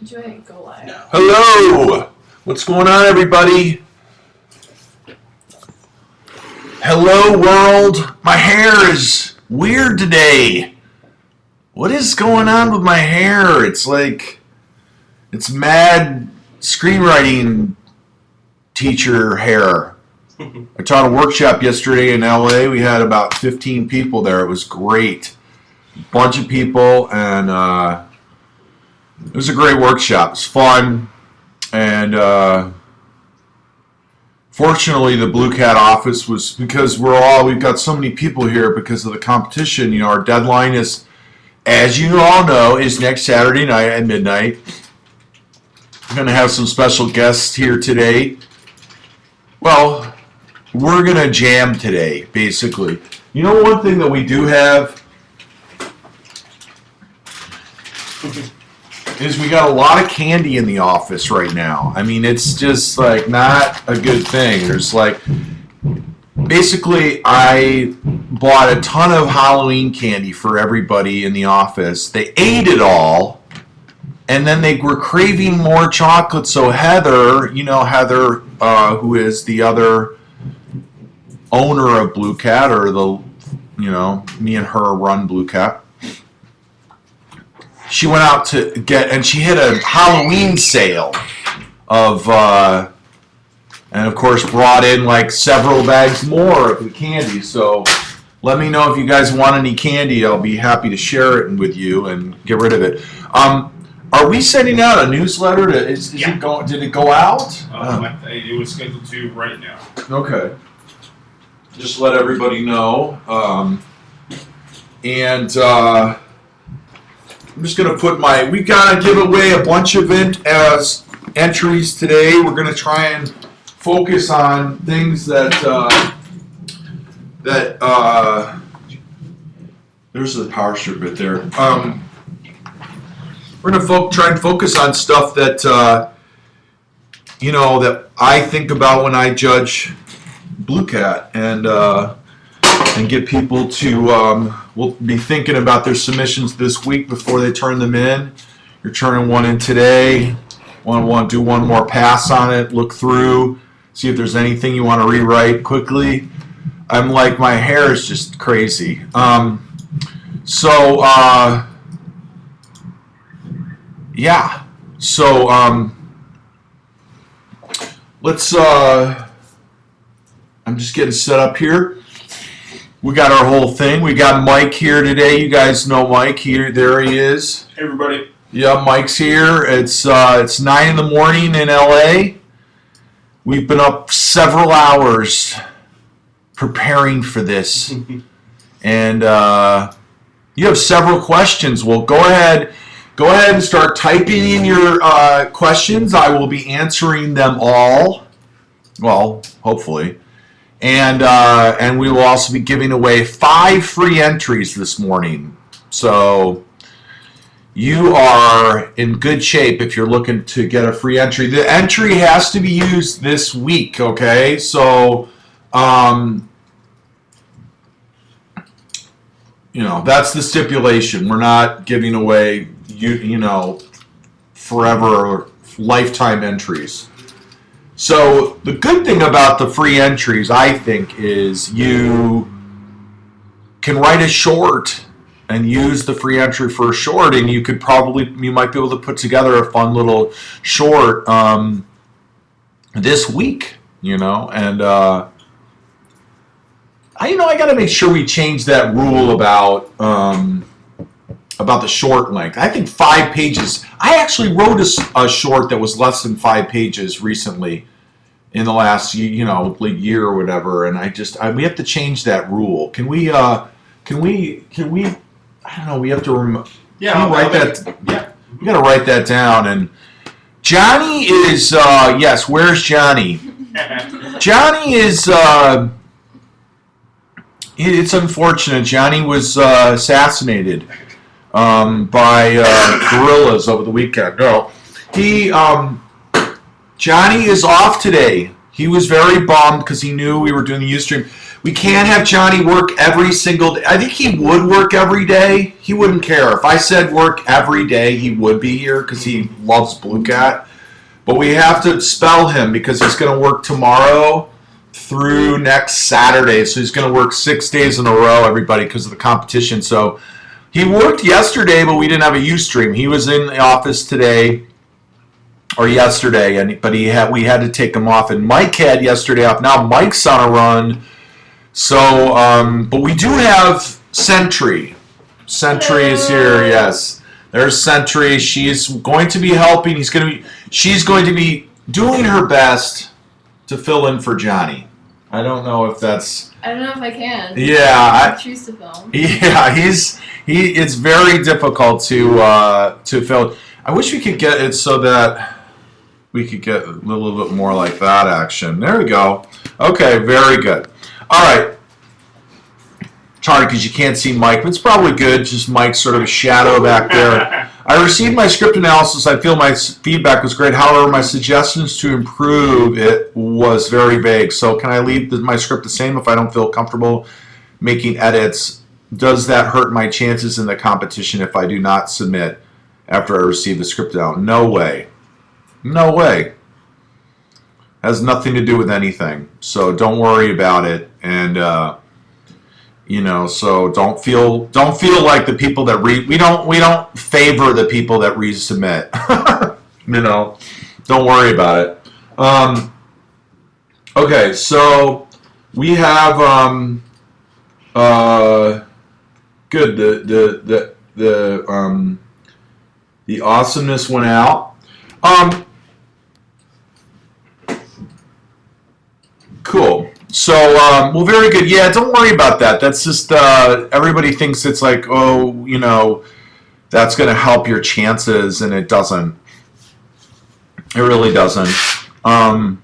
Go live. No. Hello! What's going on, everybody? Hello, world. My hair is weird today. What is going on with my hair? It's like, it's mad screenwriting teacher hair. I taught a workshop yesterday in LA. We had about 15 people there. It was great. Bunch of people, and it was a great workshop. It was fun, and fortunately the BlueCat office was, because we've got so many people here because of the competition. You know, our deadline is, as you all know, is next Saturday night at midnight. We're going to have some special guests here today. Well, we're going to jam today, basically. You know, one thing that we do have is we got a lot of candy in the office right now. I mean, it's just like not a good thing. There's like, basically, I bought a ton of Halloween candy for everybody in the office. They ate it all, and then they were craving more chocolate. So Heather, who is the other owner of BlueCat, or me and her run BlueCat. She went out to get, and she hit a Halloween sale of, and of course brought in like several bags more of the candy. So let me know if you guys want any candy. I'll be happy to share it with you and get rid of it. Are we sending out a newsletter? Did it go out? It was scheduled to right now. Okay. Just let everybody know. I'm just going to put we got to give away a bunch of entries today. We're going to try and focus on things that there's the power strip bit there. We're going to try and focus on stuff that, that I think about when I judge BlueCat, and get people to, we'll be thinking about their submissions this week before they turn them in. You're turning one in today. Want to do one more pass on it, look through, see if there's anything you want to rewrite quickly. I'm like, my hair is just crazy. Yeah. So, let's, I'm just getting set up here. We got our whole thing. We got Mike here today. You guys know Mike here. There he is. Hey, everybody. Yeah, Mike's here. It's 9 in the morning in LA. We've been up several hours preparing for this. And you have several questions. Well, go ahead and start typing in your questions. I will be answering them all. Well, hopefully. And we will also be giving away 5 free entries this morning. So you are in good shape if you're looking to get a free entry. The entry has to be used this week, okay? So, that's the stipulation. We're not giving away, forever or lifetime entries. So the good thing about the free entries, I think, is you can write a short and use the free entry for a short, and you might be able to put together a fun little short this week, and I got to make sure we change that rule about the short length. I think 5 pages. I actually wrote a short that was less than 5 pages recently in the last, year or whatever, and we have to change that rule. Can we, I don't know, we have to write that. Yeah. We got to write that down. And Johnny is, yes, where's Johnny? Johnny is, it's unfortunate. Johnny was assassinated by guerrillas over the weekend. No, Johnny is off today. He was very bummed because he knew we were doing the Ustream. We can't have Johnny work every single day. I think he would work every day. He wouldn't care. If I said work every day, he would be here because he loves BlueCat. But we have to spell him because he's going to work tomorrow through next Saturday. So he's going to work 6 days in a row, everybody, because of the competition. So he worked yesterday, but we didn't have a Ustream. He was in the office today or yesterday, but we had to take him off. And Mike had yesterday off. Now Mike's on a run. So, but we do have Sentry. Sentry is here, yes. There's Sentry. She's going to be helping. She's going to be doing her best to fill in for Johnny. I don't know if that's. I don't know if I can. Yeah, I choose to film. Yeah, it's very difficult to fill. I wish we could get it so that we could get a little bit more like that action. There we go. Okay, very good. All right. It's hard because you can't see Mike, but it's probably good. Just Mike's sort of a shadow back there. I received my script analysis. I feel my feedback was great. However, my suggestions to improve it was very vague. So can I leave my script the same if I don't feel comfortable making edits? Does that hurt my chances in the competition if I do not submit after I receive the script out? No way. No way. Has nothing to do with anything. So don't worry about it. And so don't feel like the people that we don't favor the people that resubmit. Don't worry about it. Okay, so we have good. The awesomeness went out. Cool. So, well, very good. Yeah, don't worry about that. That's just, everybody thinks it's like, that's going to help your chances, and it doesn't. It really doesn't. A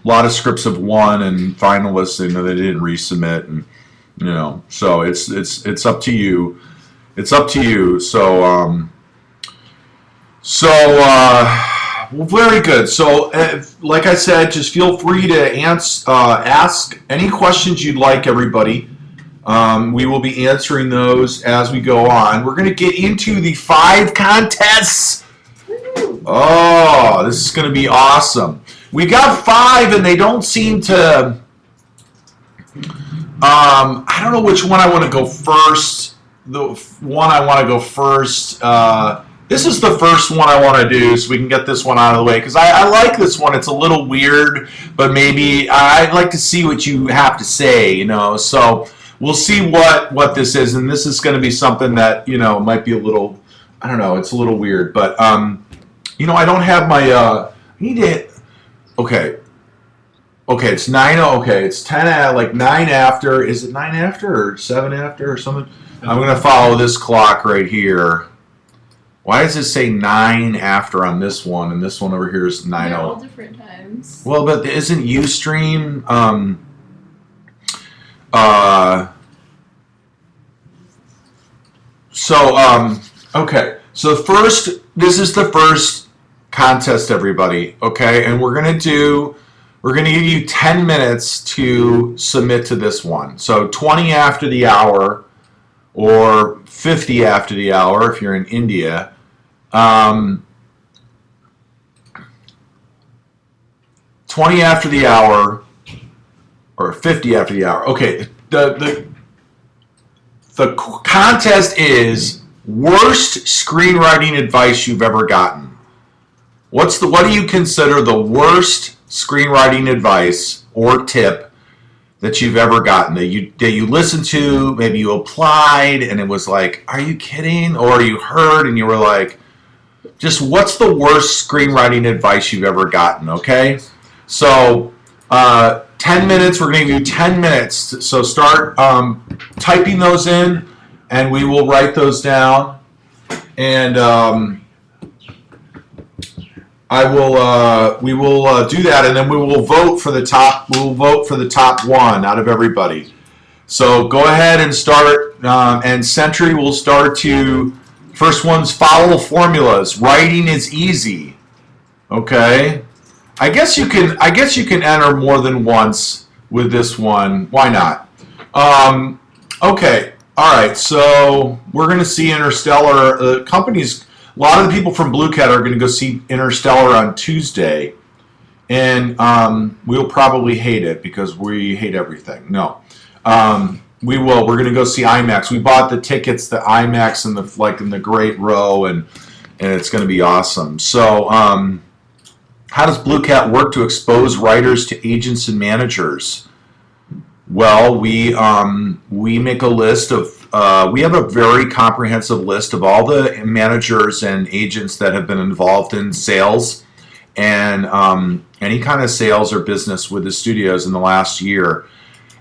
lot of scripts have won, and finalists, they didn't resubmit, and, so it's up to you. It's up to you. So, well, very good. So, like I said, just feel free to ask any questions you'd like, everybody. We will be answering those as we go on. We're going to get into the 5 contests. Oh, this is going to be awesome. We got 5, and they don't seem to... I don't know which one I want to go first. The one I want to go first... This is the first one I want to do, so we can get this one out of the way, because I like this one. It's a little weird, but maybe I'd like to see what you have to say, So we'll see what this is, and this is going to be something that, might be a little, I don't know, it's a little weird, but, I don't have my, I need to, okay, it's 9, okay, it's 10, like 9 after, is it 9 after, or 7 after, or something? I'm going to follow this clock right here. Why does it say 9 after on this one, and this one over here is 9:00? They're all different times. Well, but isn't Ustream okay. So this is the first contest, everybody, okay? And we're gonna give you 10 minutes to submit to this one. So 20 after the hour, or 50 after the hour if you're in India. 20 after the hour, or 50 after the hour. Okay, the contest is worst screenwriting advice you've ever gotten. What do you consider the worst screenwriting advice or tip that you've ever gotten, that you listened to, maybe you applied, and it was like, are you kidding? Or you heard and you were like, just what's the worst screenwriting advice you've ever gotten, okay? So, 10 minutes, we're going to give you 10 minutes. So start typing those in, and we will write those down. And we will do that, and then we will vote for the top. We will vote for the top one out of everybody. So go ahead and start, and Sentry will start to. First one's follow formulas. Writing is easy. Okay, I guess you can enter more than once with this one. Why not? Okay. All right. So we're going to see Interstellar. A lot of the people from BlueCat are going to go see Interstellar on Tuesday. And we'll probably hate it because we hate everything. No. We will. We're going to go see IMAX. We bought the tickets to IMAX in the great row, and it's going to be awesome. So, how does BlueCat work to expose writers to agents and managers? Well, we make a list of. We have a very comprehensive list of all the managers and agents that have been involved in sales and any kind of sales or business with the studios in the last year.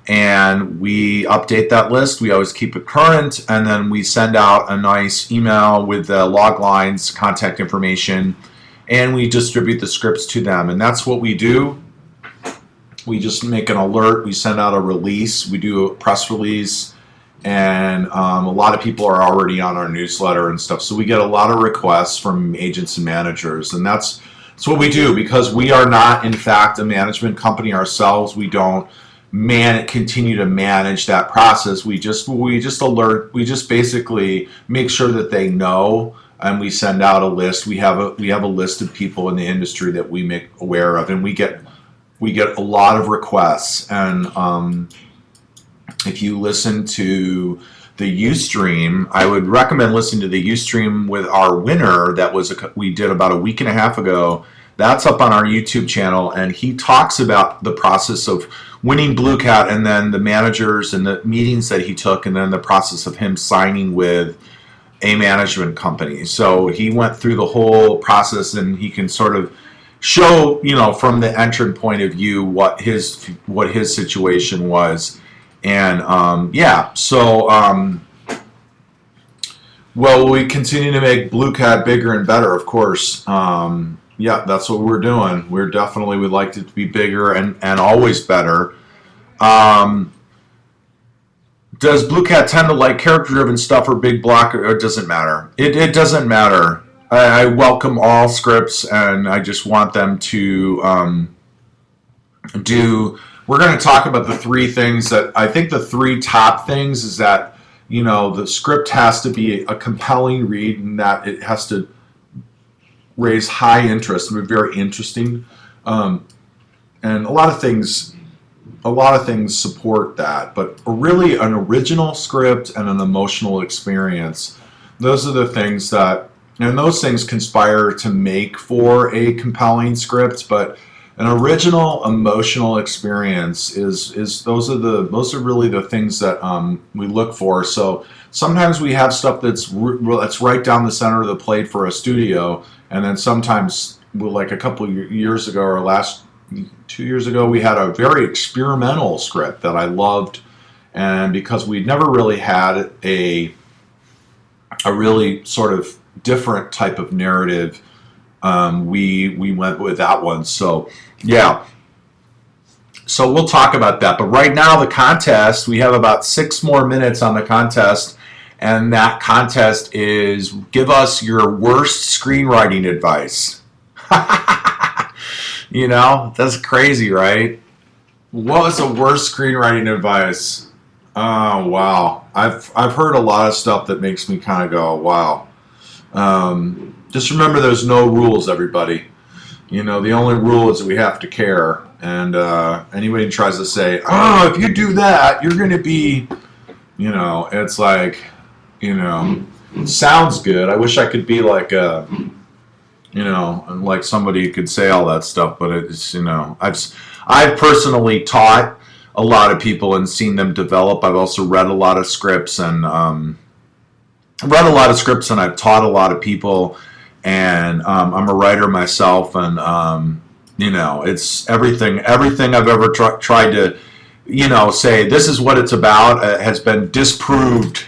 And we update that list. We always keep it current, and then we send out a nice email with the log lines, contact information, and we distribute the scripts to them. And that's what we do. We just make an alert. We send out a release. We do a press release, and a lot of people are already on our newsletter and stuff. So we get a lot of requests from agents and managers, and that's what we do because we are not, in fact, a management company ourselves. We don't continue to manage that process. We just alert. We just basically make sure that they know, and we send out a list. We have a list of people in the industry that we make aware of, and we get a lot of requests. And if you listen to the Ustream, I would recommend listening to the Ustream with our winner that we did about a week and a half ago. That's up on our YouTube channel, and he talks about the process of winning BlueCat and then the managers and the meetings that he took and then the process of him signing with a management company. So he went through the whole process, and he can sort of show, from the entrant point of view what his situation was. And well, we continue to make BlueCat bigger and better, of course. Yeah, that's what we're doing. We'd like it to be bigger and always better. Does BlueCat tend to like character-driven stuff or big block, or it doesn't matter? It doesn't matter. I welcome all scripts, and I just want them to We're going to talk about the three things that I think the three top things is that, the script has to be a compelling read, and that it has to raise high interest and be very interesting, and a lot of things support that. But really, an original script and an emotional experience, those are the things and those things conspire to make for a compelling script. But an original emotional experience those are really the things that we look for. So sometimes we have stuff that's right down the center of the plate for a studio. And then sometimes, like a couple of years ago, or 2 years ago, we had a very experimental script that I loved. And because we'd never really had a really sort of different type of narrative, we went with that one. So, yeah. So we'll talk about that. But right now, the contest, we have about 6 more minutes on the contest. And that contest is give us your worst screenwriting advice. That's crazy, right? What was the worst screenwriting advice? Oh, wow. I've heard a lot of stuff that makes me kind of go, wow. Just remember there's no rules, everybody. The only rule is that we have to care. And anybody who tries to say, if you do that, you're going to be, it's like, it sounds good. I wish I could be like like somebody who could say all that stuff, but it's, I've personally taught a lot of people and seen them develop. I've also read a lot of scripts and I've taught a lot of people, and I'm a writer myself, and it's everything I've ever tried to say this is what it's about has been disproved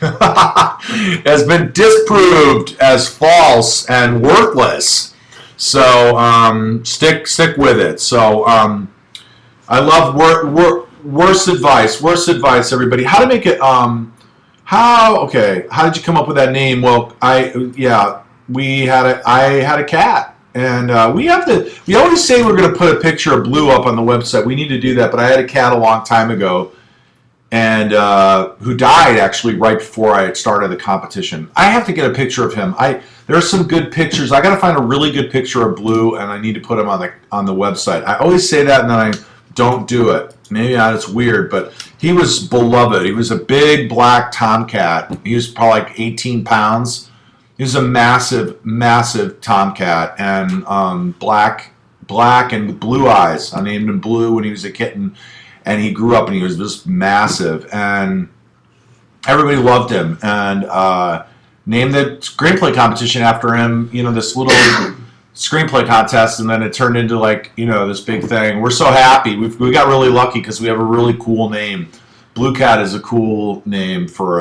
as false and worthless. So stick with it. So I love worst advice, everybody. How to make it how did you come up with that name? Well, I had a cat. And we always say we're going to put a picture of Blue up on the website. We need to do that, but I had a cat a long time ago, and who died actually right before I had started the competition. I have to get a picture of him. There are some good pictures. I got to find a really good picture of Blue, and I need to put him on the website. I always say that, and then I don't do it. Maybe it's weird, but he was beloved. He was a big black tomcat. He was probably like 18 pounds. He was a massive, massive tomcat, and black and with blue eyes. I named him Blue when he was a kitten, and he grew up and he was just massive, and everybody loved him, and named the screenplay competition after him. This little screenplay contest, and then it turned into this big thing. We're so happy. We got really lucky because we have a really cool name. BlueCat is a cool name for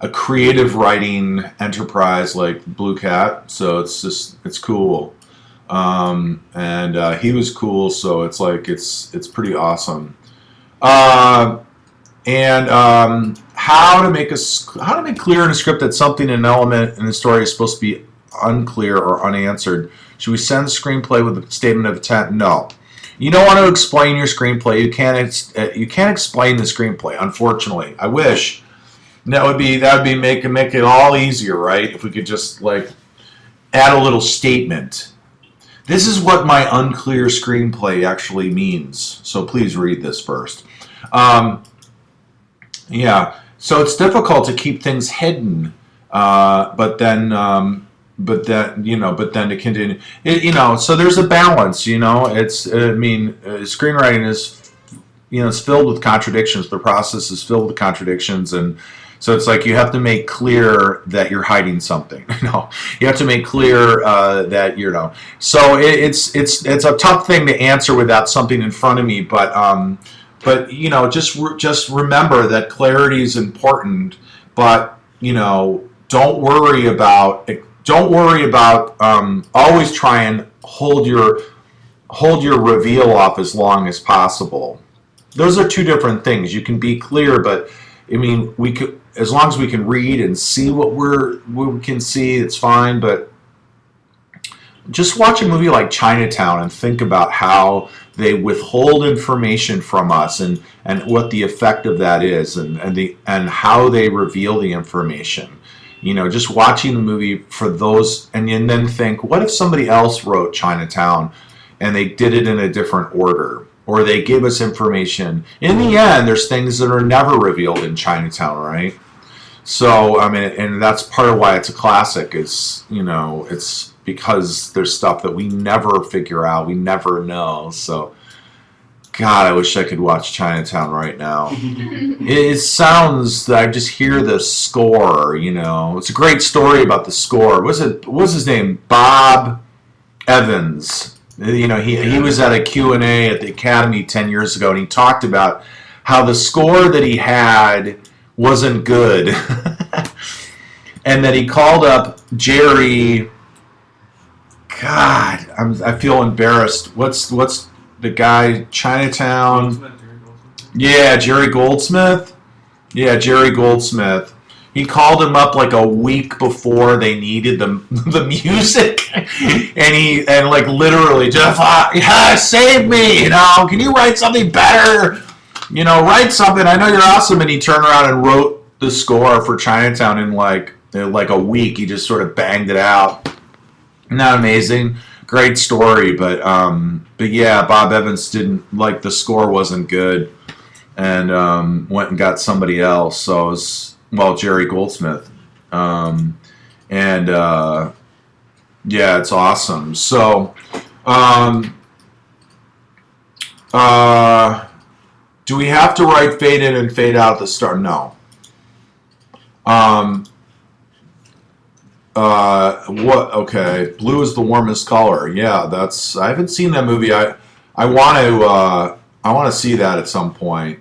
a creative writing enterprise like BlueCat, so it's cool. And he was cool, so it's pretty awesome. How to make clear in a script that something in an element in the story is supposed to be unclear or unanswered. Should we send the screenplay with a statement of intent? No. You don't want to explain your screenplay. You can't explain the screenplay. Unfortunately, I wish that would make it all easier, right? If we could just add a little statement. This is what my unclear screenplay actually means. So please read this first. Yeah. So it's difficult to keep things hidden, but then to continue, so there's a balance, screenwriting is, it's filled with contradictions. The process is filled with contradictions, and so it's you have to make clear that you're hiding something. You have to make clear that so it's a tough thing to answer without something in front of me, but just remember that clarity is important, but don't worry about always try and hold your reveal off as long as possible. Those are two different things. You can be clear, but we could, as long as we can read and see what we can see, it's fine. But just watch a movie like Chinatown and think about how they withhold information from us and what the effect of that is, and how they reveal the information. Just watching the movie for those, and then think, what if somebody else wrote Chinatown and they did it in a different order, or they gave us information? In the end, there's things that are never revealed in Chinatown, right? So, and that's part of why it's a classic, is, it's because there's stuff that we never figure out, we never know. So, God, I wish I could watch Chinatown right now. It sounds, I just hear the score, It's a great story about the score. What's his name? Bob Evans. He was at a Q&A at the Academy 10 years ago, and he talked about how the score that he had wasn't good. And then he called up Jerry. God, I feel embarrassed. What's the guy, Chinatown? Yeah, Jerry Goldsmith. Yeah, Jerry Goldsmith. He called him up a week before they needed the music, and literally, Jeff, save me, can you write something better? Write something. I know you're awesome. And he turned around and wrote the score for Chinatown in a week. He just sort of banged it out. Isn't that amazing? Great story, but yeah, Bob Evans didn't the score wasn't good, and went and got somebody else. So it was, Jerry Goldsmith, yeah, it's awesome. So, do we have to write fade in and fade out at the start? No. What? Okay, blue is the warmest color. Yeah, I haven't seen that movie. I want to see that at some point.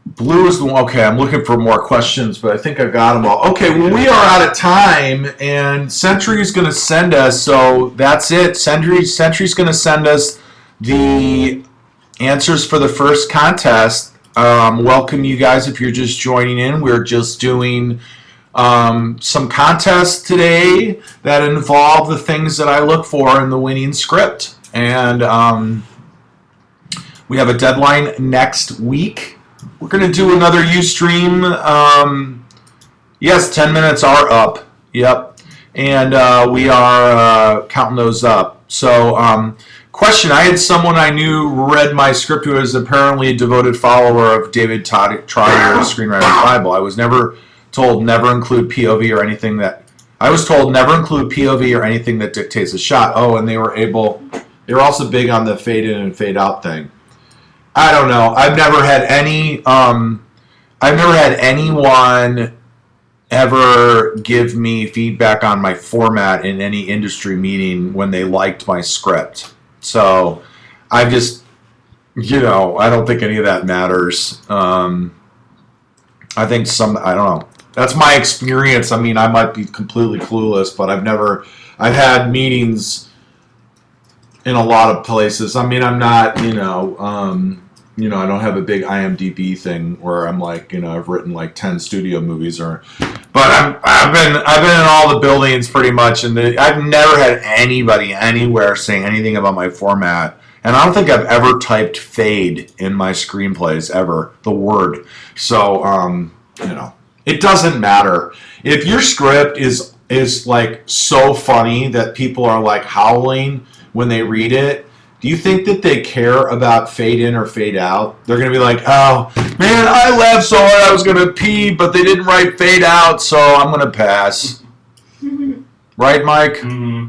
Blue is the one. Okay, I'm looking for more questions, but I think I got them all. Okay, well, we are out of time, and Century's going to send us, so that's it. Century's going to send us the answers for the first contest. Welcome, you guys, if you're just joining in. We're just doing some contests today that involve the things that I look for in the winning script. And we have a deadline next week. We're going to do another Ustream. Yes, 10 minutes are up. Yep. And we are counting those up. So, question. I had someone I knew read my script who is apparently a devoted follower of David Troyer's Screenwriting Bible. I was never told never include POV or anything that... I was told never include POV or anything that dictates a shot. Oh, and they were also big on the fade in and fade out thing. I don't know. I've never had anyone ever give me feedback on my format in any industry meeting when they liked my script. So I just, I don't think any of that matters. I think I don't know. That's my experience. I mean, I might be completely clueless, but I've had meetings in a lot of places. I mean, I'm not, I don't have a big IMDb thing where I'm like, I've written like 10 studio movies but I've been in all the buildings pretty much, and I've never had anybody anywhere saying anything about my format. And I don't think I've ever typed fade in my screenplays ever, the word. So, it doesn't matter. If your script is like so funny that people are like howling when they read it, do you think that they care about fade in or fade out? They're going to be like, oh, man, I laughed so hard I was going to pee, but they didn't write fade out, so I'm going to pass. Right, Mike? Mm-hmm.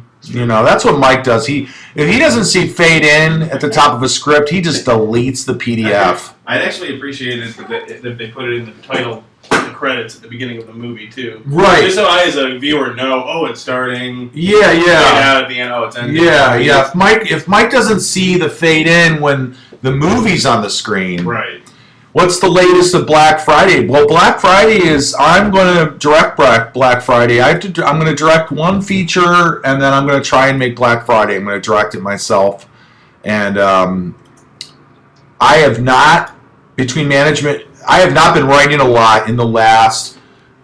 That's what Mike does. If he doesn't see fade in at the top of a script, he just deletes the PDF. I'd actually appreciate it that they put it in the title, the credits at the beginning of the movie, too. Right. Just so I, as a viewer, know, it's starting. Yeah. Fade out at the end, it's ending. Yeah. If Mike doesn't see the fade in when the movie's on the screen. Right. What's the latest of Black Friday? Well, Black Friday is, I'm going to direct Black Friday. I'm going to direct one feature, and then I'm going to try and make Black Friday. I'm going to direct it myself. And I have not been writing a lot in the last,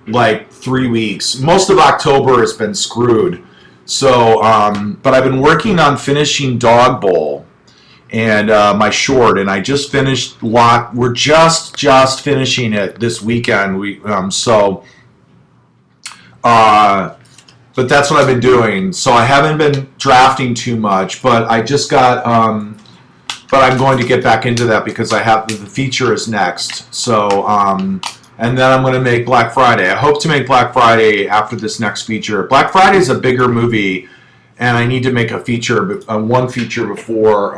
3 weeks. Most of October has been screwed. So, but I've been working on finishing Dog Bowl. And my short, and I just finished we're just finishing it this weekend. But that's what I've been doing. So I haven't been drafting too much, but I just got, but I'm going to get back into that because I have, the feature is next. So, and then I'm going to make Black Friday. I hope to make Black Friday after this next feature. Black Friday is a bigger movie, and I need to make a feature, one feature before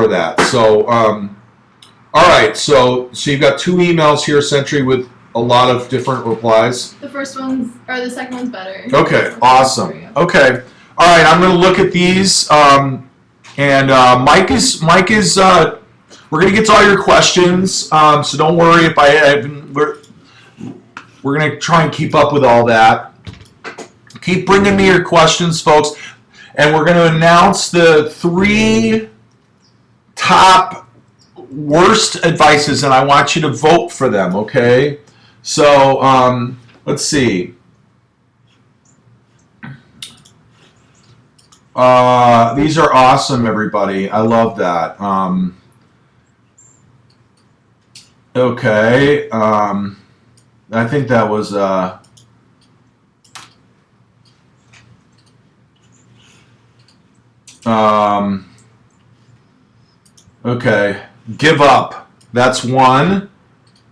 that. So, all right. So you've got 2 emails here, Sentry, with a lot of different replies. The second one's better. Okay. Awesome. Okay. All right. I'm going to look at these. And Mike is. We're going to get to all your questions. So don't worry if we're going to try and keep up with all that. Keep bringing me your questions, folks. And we're going to announce the 3 top worst advices, and I want you to vote for them, okay? So, let's see. These are awesome, everybody. I love that. Okay. I think that was... okay, give up. That's one.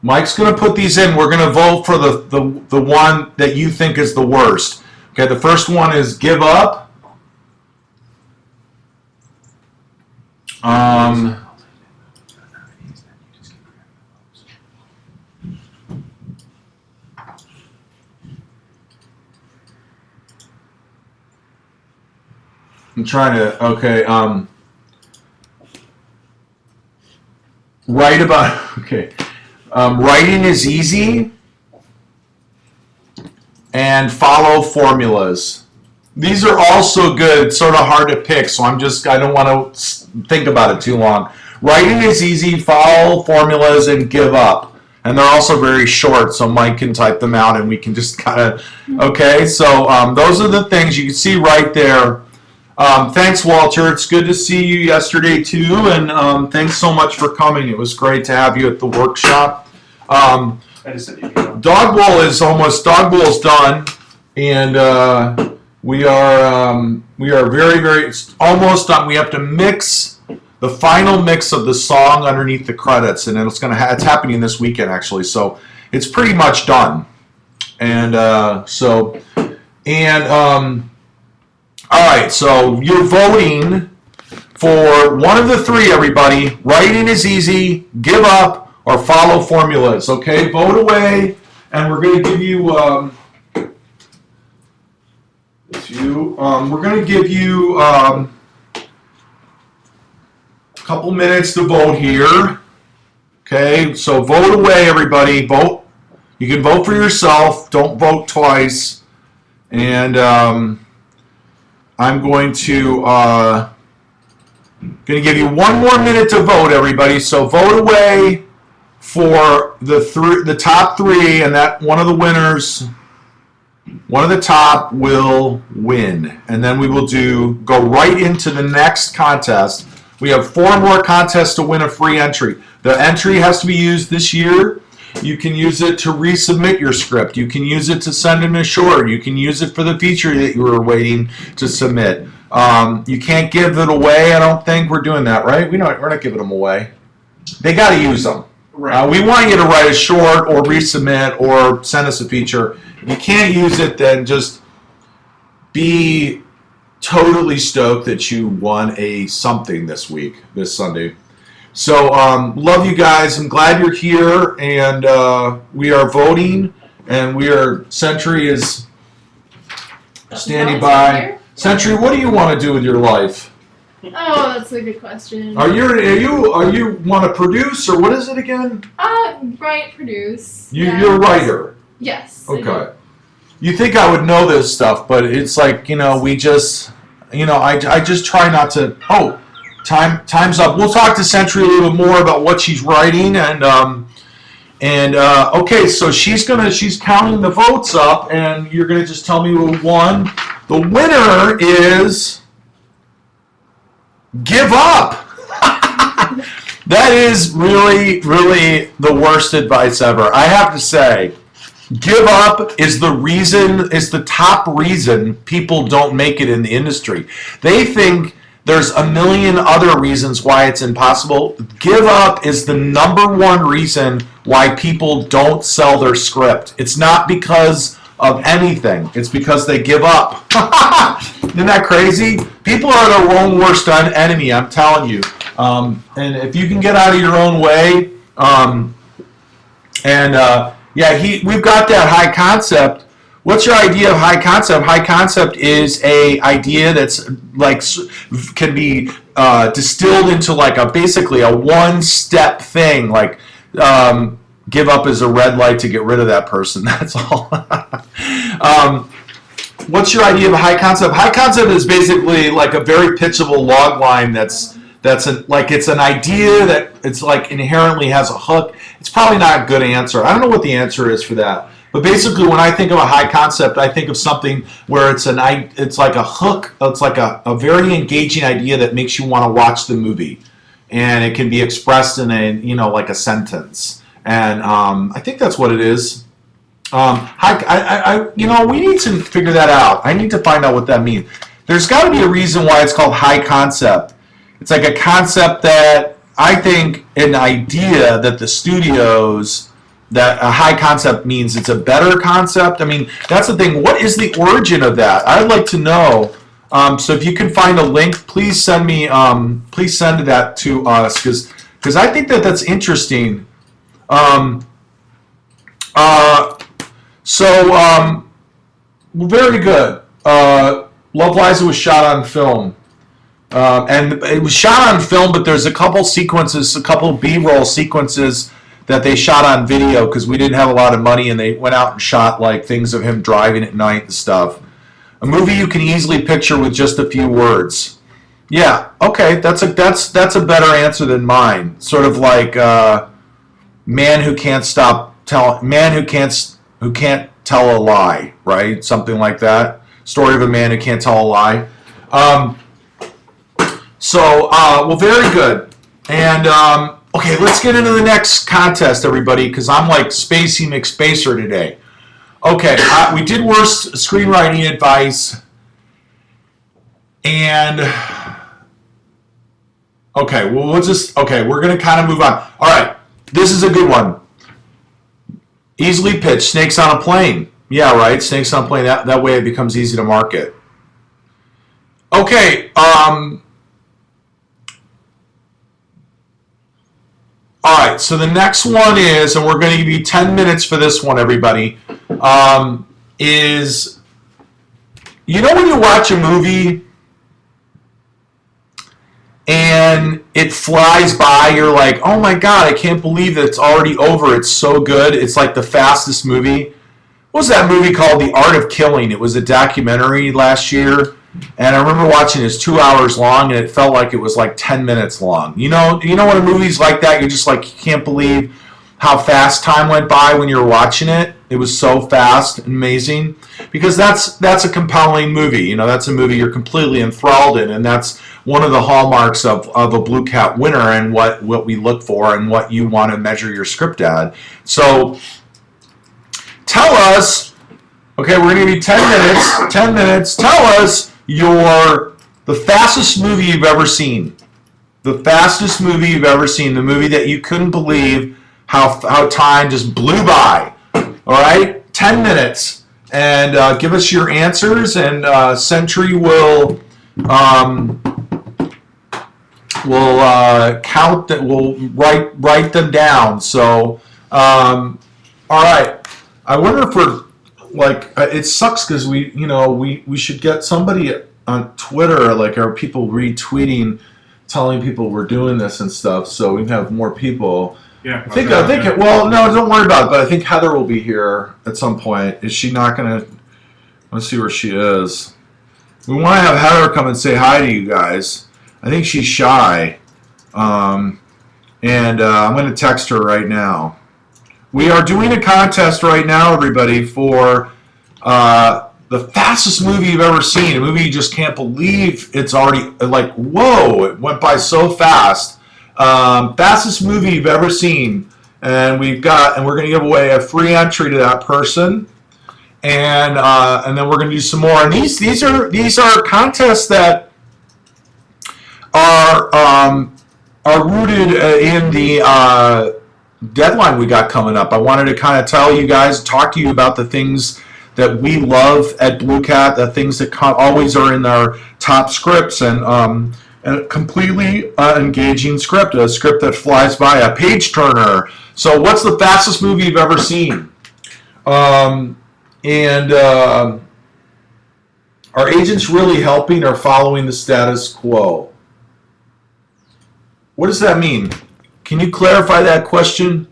Mike's going to put these in. We're going to vote for the one that you think is the worst. Okay, the first one is give up. I'm trying to, okay, writing is easy and follow formulas. These are also good. It's sort of hard to pick, so I don't want to think about it too long. Writing is easy, follow formulas, and give up. And they're also very short, so Mike can type them out and we can just kind of, okay? So those are the things you can see right there. Thanks, Walter. It's good to see you yesterday, too. And thanks so much for coming. It was great to have you at the workshop. I just said you know. Dog Bowl is done. And we are very, very, it's almost done. We have to mix the final mix of the song underneath the credits, and it's happening this weekend actually. So it's pretty much done. And all right. So you're voting for one of the three. Everybody, writing is easy. Give up or follow formulas. Okay, vote away, and we're going to give you. We're going to give you a couple minutes to vote here. Okay, so vote away, everybody. Vote. You can vote for yourself. Don't vote twice. And I'm going to give you one more minute to vote, everybody. So vote away for the top three, and that one of the winners. One of the top will win, and then we will go right into the next contest. We have 4 more contests to win a free entry. The entry has to be used this year. You can use it to resubmit your script. You can use it to send in a short. You can use it for the feature that you were waiting to submit. You can't give it away. I don't think we're doing that, right? We're not giving them away. They got to use them. Right. We want you to write a short or resubmit or send us a feature. If you can't use it, then just be totally stoked that you won something this Sunday. So, love you guys. I'm glad you're here, and we are voting, and Century is standing by. Century, what do you want to do with your life? Oh, that's a good question. Are you want to produce, or what is it again? Write, produce. You're a writer. Yes. Okay. You think I would know this stuff, but it's like, we just, I just try not to. Oh, time's up. We'll talk to Century a little bit more about what she's writing, and okay, so she's counting the votes up, and you're gonna just tell me who won. The winner is Give Up. That is really, really the worst advice ever. I have to say, give up is the top reason people don't make it in the industry. They think there's a million other reasons why it's impossible. Give up is the number one reason why people don't sell their script. It's not because of anything. It's because they give up. Isn't that crazy? People are their own worst enemy, I'm telling you. And if you can get out of your own way, we've got that high concept. What's your idea of high concept? High concept is a idea that's can be distilled into basically a one-step thing. Give up is a red light to get rid of that person. That's all. What's your idea of a high concept? High concept is basically like a very pitchable log line it's an idea that it's inherently has a hook. It's probably not a good answer. I don't know what the answer is for that. But basically, when I think of a high concept, I think of something where it's like a hook. It's like a very engaging idea that makes you want to watch the movie, and it can be expressed in a sentence. And I think that's what it is. We need to figure that out. I need to find out what that means. There's got to be a reason why it's called high concept. It's like a concept that I think an idea that the studios, that a high concept means it's a better concept. I mean, that's the thing. What is the origin of that? I'd like to know. So if you can find a link, please send that to us because I think that's interesting. Very good. Love Liza was shot on film. And it was shot on film, but there's a couple B-roll sequences that they shot on video because we didn't have a lot of money, and they went out and shot things of him driving at night and stuff. A movie you can easily picture with just a few words. Yeah, okay, that's a better answer than mine. Sort of like man who can't tell a lie, right? Something like that. Story of a man who can't tell a lie. Well, very good. And okay, let's get into the next contest, everybody, because I'm like Spacey McSpacer today. Okay, we did worst screenwriting advice, and okay, well, we're gonna kind of move on. All right, this is a good one. Easily pitched, snakes on a plane. Yeah, right, snakes on a plane. That way it becomes easy to market. Okay, all right, so the next one is, and we're going to give you 10 minutes for this one, everybody, is, you know when you watch a movie and it flies by, you're like, oh my God, I can't believe that it's already over. It's so good. It's like the fastest movie. What was that movie called? The Art of Killing. It was a documentary last year. And I remember watching it. It's 2 hours long, and it felt like it was like 10 minutes long. You know when a movie's like that, you're just like, you can't believe how fast time went by when you were watching it. It was so fast and amazing. Because that's a compelling movie. You know, that's a movie you're completely enthralled in, and that's one of the hallmarks of a BlueCat winner and what we look for and what you want to measure your script at. So, tell us, okay, we're going to give you 10 minutes. 10 minutes. Tell us the fastest movie you've ever seen. The fastest movie you've ever seen. The movie that you couldn't believe how time just blew by. All right? 10 minutes. And give us your answers, and Sentry will count that. We'll write them down. So, all right. I wonder if we're it sucks because we should get somebody on Twitter, like, are people retweeting, telling people we're doing this and stuff, so we can have more people. Yeah. I think. Well, no, don't worry about it. But I think Heather will be here at some point. Is she not gonna? Let's see where she is. We want to have Heather come and say hi to you guys. I think she's shy, and I'm going to text her right now. We are doing a contest right now, everybody, for the fastest movie you've ever seen. A movie you just can't believe it's already, like, whoa, it went by so fast. Fastest movie you've ever seen. And we're going to give away a free entry to that person. And then we're going to do some more. And these are contests that are rooted in the deadline we got coming up. I wanted to kind of tell you guys, talk to you about the things that we love at BlueCat, the things that always are in our top scripts, and a completely engaging script, a script that flies by, a page turner. So what's the fastest movie you've ever seen? Are agents really helping or following the status quo? What does that mean? Can you clarify that question?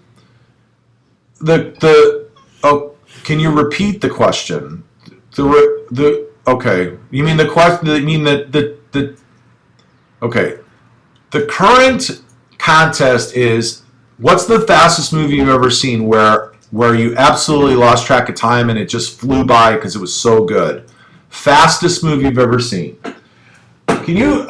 Can you repeat the question? Okay. You mean the question? You mean okay. The current contest is, what's the fastest movie you've ever seen where you absolutely lost track of time and it just flew by because it was so good? Fastest movie you've ever seen. Can you?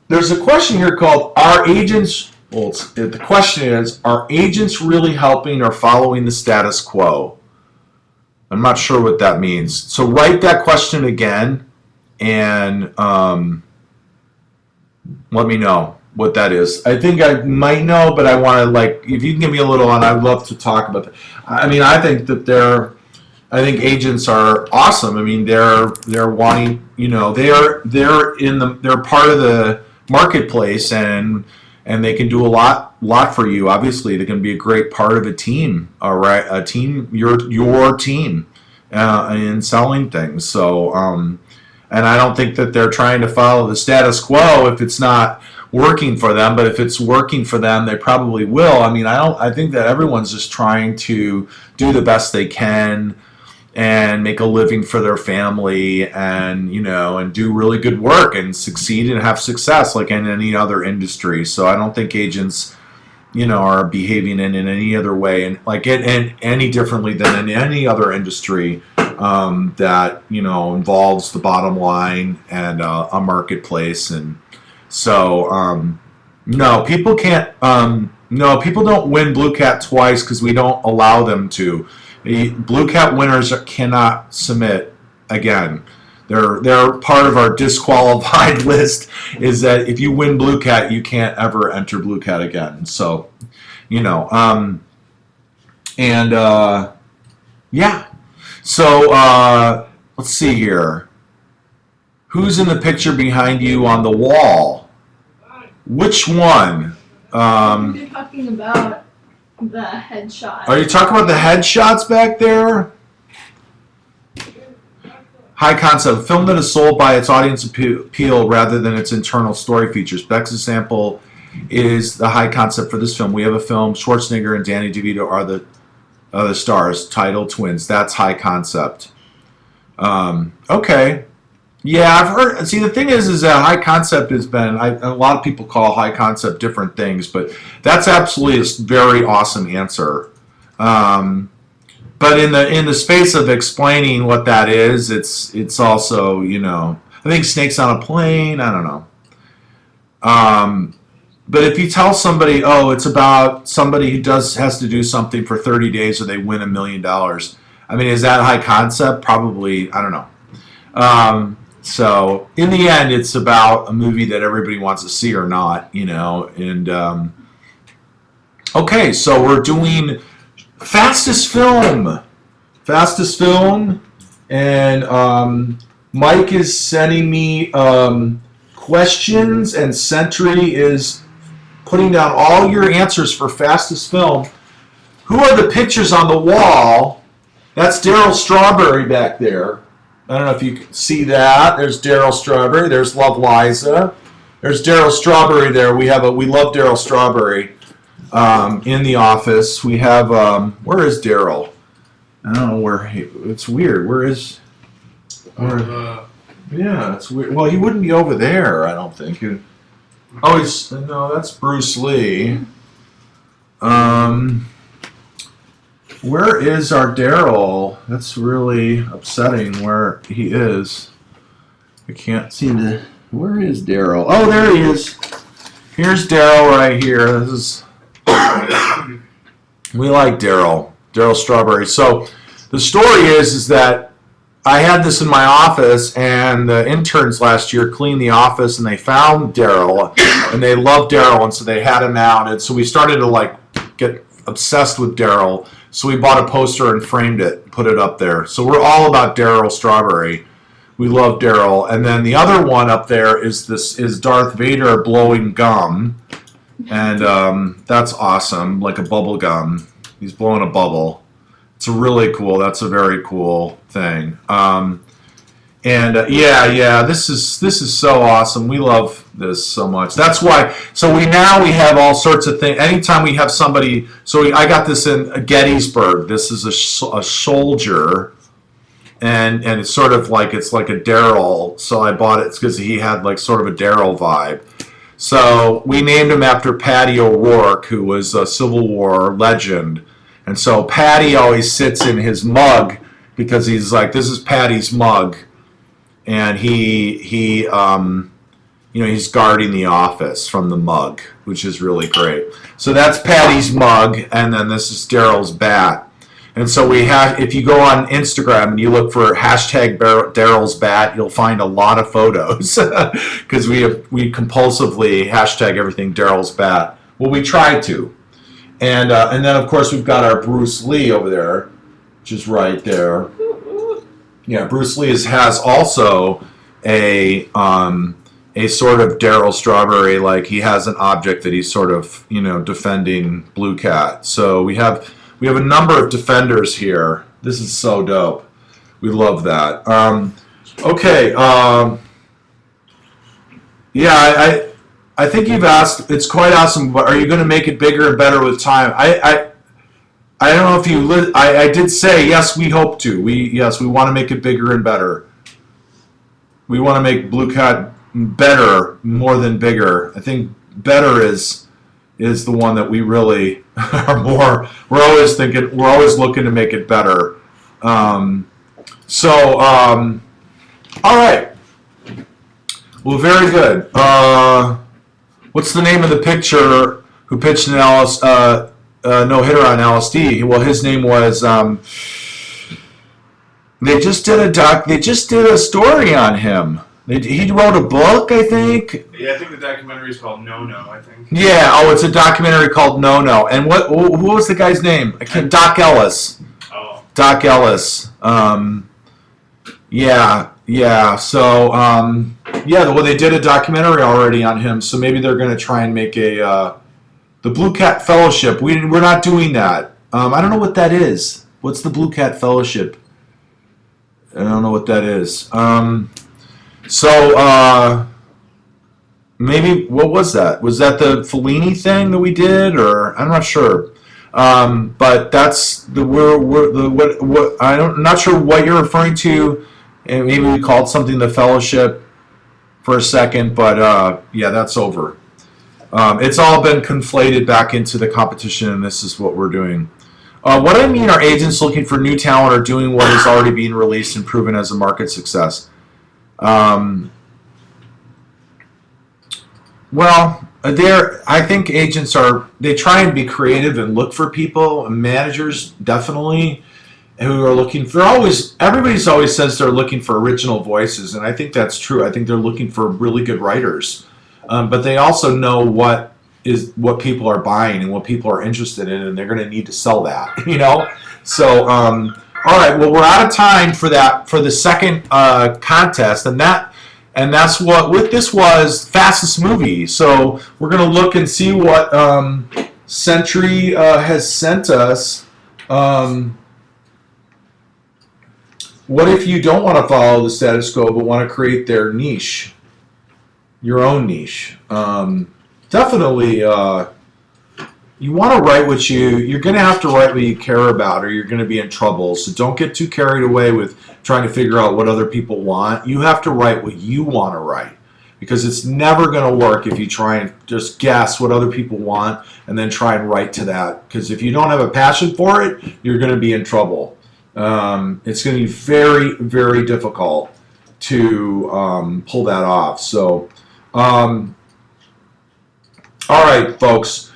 There's a question here called, are agents? Well, the question is, are agents really helping or following the status quo? I'm not sure what that means. So write that question again and let me know what that is. I think I might know, but I want to, if you can give me a little on, I'd love to talk about that. I mean, I think agents are awesome. I mean, they're wanting, they're part of the marketplace, and they can do a lot for you. Obviously, they can be a great part of a team. All right, a team, your team, in selling things. So, and I don't think that they're trying to follow the status quo if it's not working for them. But if it's working for them, they probably will. I mean, I think that everyone's just trying to do the best they can and make a living for their family, and and do really good work and succeed and have success like in any other industry. So I don't think agents are behaving in any other way, and like and any differently than in any other industry that involves the bottom line and a marketplace. And so no, people can't. No, people don't win BlueCat twice because we don't allow them to. The BlueCat winners cannot submit again. They're part of our disqualified list. Is that if you win BlueCat, you can't ever enter BlueCat again. So, yeah. So let's see here. Who's in the picture behind you on the wall? Which one? You're talking about the headshot. Are you talking about the headshots back there? High concept, film that is sold by its audience appeal rather than its internal story features. Beck's example is the high concept for this film. We have a film, Schwarzenegger and Danny DeVito are the stars, title twins. That's high concept. Okay. Yeah, I've heard. See, the thing is that high concept has been. A lot of people call high concept different things, but that's absolutely a very awesome answer. But in the space of explaining what that is, it's also I think Snakes on a Plane. I don't know. But if you tell somebody, oh, it's about somebody who has to do something for 30 days or they win $1 million. I mean, is that high concept? Probably. I don't know. So in the end, it's about a movie that everybody wants to see or not, And okay, so we're doing fastest film, and Mike is sending me questions, and Sentry is putting down all your answers for fastest film. Who are the pictures on the wall? That's Daryl Strawberry back there. I don't know if you can see that. There's Daryl Strawberry. There's Love Liza. There's Daryl Strawberry there. We love Daryl Strawberry in the office. We have where is Daryl? I don't know where it's weird. Where is? Yeah, it's weird. Well, he wouldn't be over there. I don't think. No, that's Bruce Lee. Where is our Daryl? That's really upsetting where he is. I can't seem to... Where is Daryl? Oh, there he is. Here's Daryl right here. This is... We like Daryl. Daryl Strawberry. So the story is that I had this in my office, and the interns last year cleaned the office, and they found Daryl, and they loved Daryl, and so they had him out, and so we started to get obsessed with Daryl. So we bought a poster and framed it, put it up there. So we're all about Daryl Strawberry. We love Daryl. And then the other one up there is Darth Vader blowing gum. And that's awesome, like a bubble gum. He's blowing a bubble. It's really cool. That's a very cool thing. This is so awesome. We love this so much. That's why. So we have all sorts of things. Anytime we have somebody. So I got this in Gettysburg. This is a soldier, and it's sort of like a Daryl. So I bought it because he had sort of a Daryl vibe. So we named him after Patty O'Rourke, who was a Civil War legend. And so Patty always sits in his mug because he's like, this is Patty's mug. And he's guarding the office from the mug, which is really great. So that's Patty's mug, and then this is Daryl's bat. And so if you go on Instagram and you look for hashtag Daryl's bat, you'll find a lot of photos because we compulsively hashtag everything Daryl's bat. Well, we try to. And then, of course, we've got our Bruce Lee over there, which is right there. Yeah, Bruce Lee has also a sort of Daryl Strawberry, like he has an object that he's sort of, defending BlueCat. So we have a number of defenders here. This is so dope. We love that. Okay. I think you've asked. It's quite awesome. But are you going to make it bigger and better with time? I don't know if you. I did say yes. We hope to. We want to make it bigger and better. We want to make BlueCat better more than bigger. I think better is is the one that we really are more. We're always thinking. We're always looking to make it better. All right. Well, very good. What's the name of the pitcher who pitched an no-hitter on LSD? Well, his name was. They just did a story on him. He wrote a book, I think. Yeah, I think the documentary is called No No. I think. Yeah. Oh, it's a documentary called No No. And who was the guy's name? Doc Ellis. Oh. Doc Ellis. Yeah. So, well, they did a documentary already on him, so maybe they're going to try and make the BlueCat Fellowship. We're not doing that. I don't know what that is. What's the BlueCat Fellowship? I don't know what that is. Maybe, what was that? Was that the Fellini thing that we did, or I'm not sure. But that's I'm not sure what you're referring to. And maybe we called something the Fellowship for a second, but that's over. It's all been conflated back into the competition, and this is what we're doing. What I mean are agents looking for new talent or doing what is already being released and proven as a market success. I think agents they try and be creative and look for people, and managers definitely, who are looking for, everybody's always says they're looking for original voices, and I think that's true. I think they're looking for really good writers, but they also know what people are buying and what people are interested in, and they're going to need to sell that, So, all right, well, we're out of time for the second contest, and that's what this was, fastest movie. So we're going to look and see what Century has sent us. What if you don't want to follow the status quo but want to create their niche, your own niche? Definitely, you want to write what you're going to have to write what you care about, or you're going to be in trouble. So don't get too carried away with trying to figure out what other people want. You have to write what you want to write, because it's never going to work if you try and just guess what other people want and then try and write to that. Because if you don't have a passion for it, you're going to be in trouble. It's going to be very, very difficult to pull that off. So, all right, folks.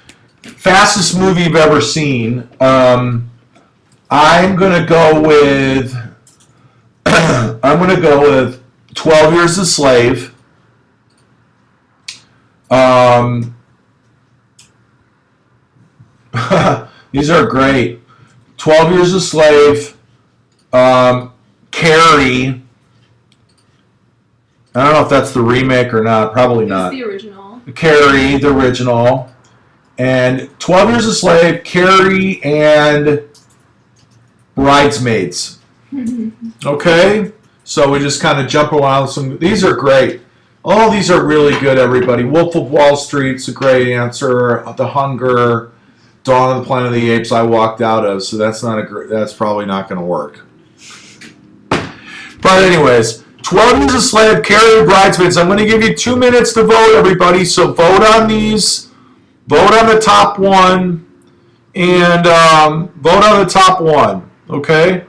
Fastest movie you've ever seen. I'm gonna go with 12 Years a Slave. These are great. 12 Years a Slave. Carrie. I don't know if that's the remake or not. Probably not. It's the original. Carrie, the original. And 12 Years a Slave, Carrie, and Bridesmaids. Okay? So we just kind of jump around. These are great. All these are really good, everybody. Wolf of Wall Street's a great answer. The Hunger, Dawn of the Planet of the Apes I walked out of, so that's probably not going to work. But anyways, 12 Years a Slave, Carrie, Bridesmaids. I'm going to give you 2 minutes to vote, everybody. So vote on these. Vote on the top one. And vote on the top one. Okay?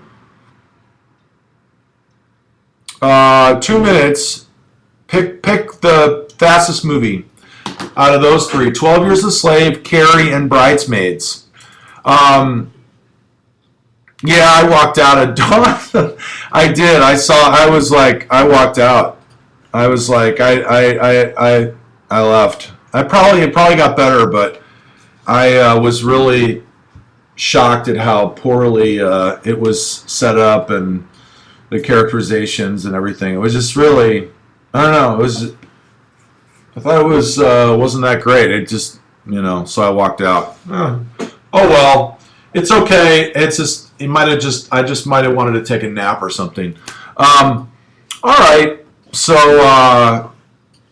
2 minutes. Pick the fastest movie out of those three. 12 Years a Slave, Carrie, and Bridesmaids. Yeah, I walked out of Dawn. I did. I walked out. I was like, I left. It probably got better, but I was really shocked at how poorly it was set up and the characterizations and everything. It was just really, I don't know. I thought it wasn't that great. It just, so I walked out. Oh well, it's okay. It's just. I just might have wanted to take a nap or something. All right. So,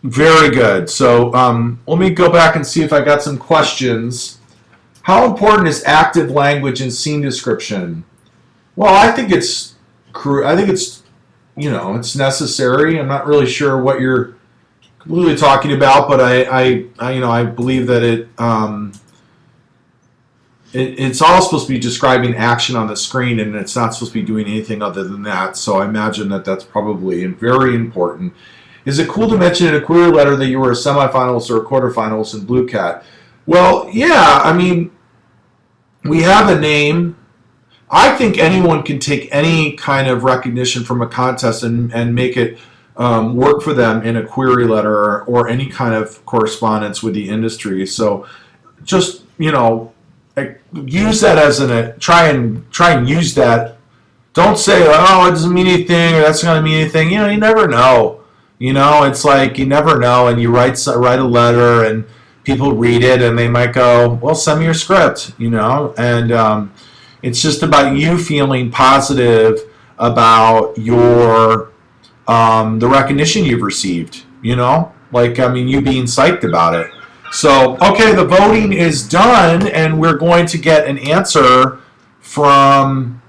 very good. So, let me go back and see if I got some questions. How important is active language in scene description? Well, I think it's it's necessary. I'm not really sure what your completely talking about, but I believe that it's all supposed to be describing action on the screen, and it's not supposed to be doing anything other than that. So I imagine that that's probably very important. Is it cool to mention in a query letter that you were a semifinalist or a quarterfinalist in BlueCat? Well, yeah. I mean, we have a name. I think anyone can take any kind of recognition from a contest and make it work for them in a query letter or any kind of correspondence with the industry. So just, use that as try and use that. Don't say, oh, it doesn't mean anything or that's not going to mean anything. You never know. It's like you never know, and you write a letter and people read it and they might go, well, send me your script, and it's just about you feeling positive about your the recognition you've received, you being psyched about it. So, okay, the voting is done, and we're going to get an answer from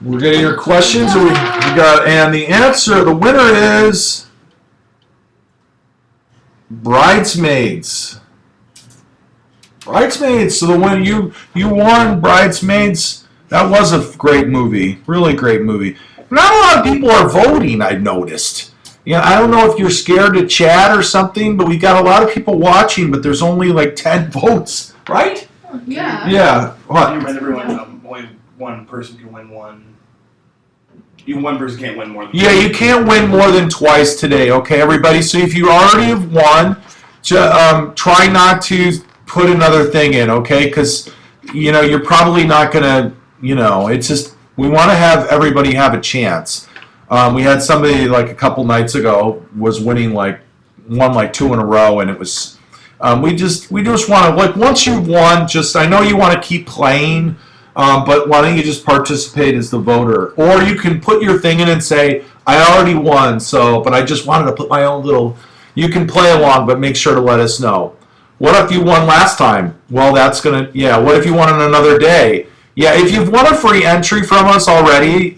we're getting your questions, and and the answer, the winner is Bridesmaids. So the one you won, Bridesmaids. That was a great movie, really great movie. Not a lot of people are voting, I've noticed. I don't know if you're scared to chat or something, but we got a lot of people watching, but there's only like 10 votes, right? Yeah. Yeah. What? You remind everyone, only one person can win one. One person can't win more than Yeah, you can't win more than twice today, okay, everybody? So if you already have won, try not to put another thing in, okay? Because, you're probably not going to, it's just, we want to have everybody have a chance. We had somebody like a couple nights ago was won like 2 in a row, and it was, we just want to, like, once you've won, I know you want to keep playing, but why don't you just participate as the voter? Or you can put your thing in and say, I already won, but I just wanted to put my own little, you can play along, but make sure to let us know. What if you won last time? Well, what if you won on another day? Yeah, if you've won a free entry from us already,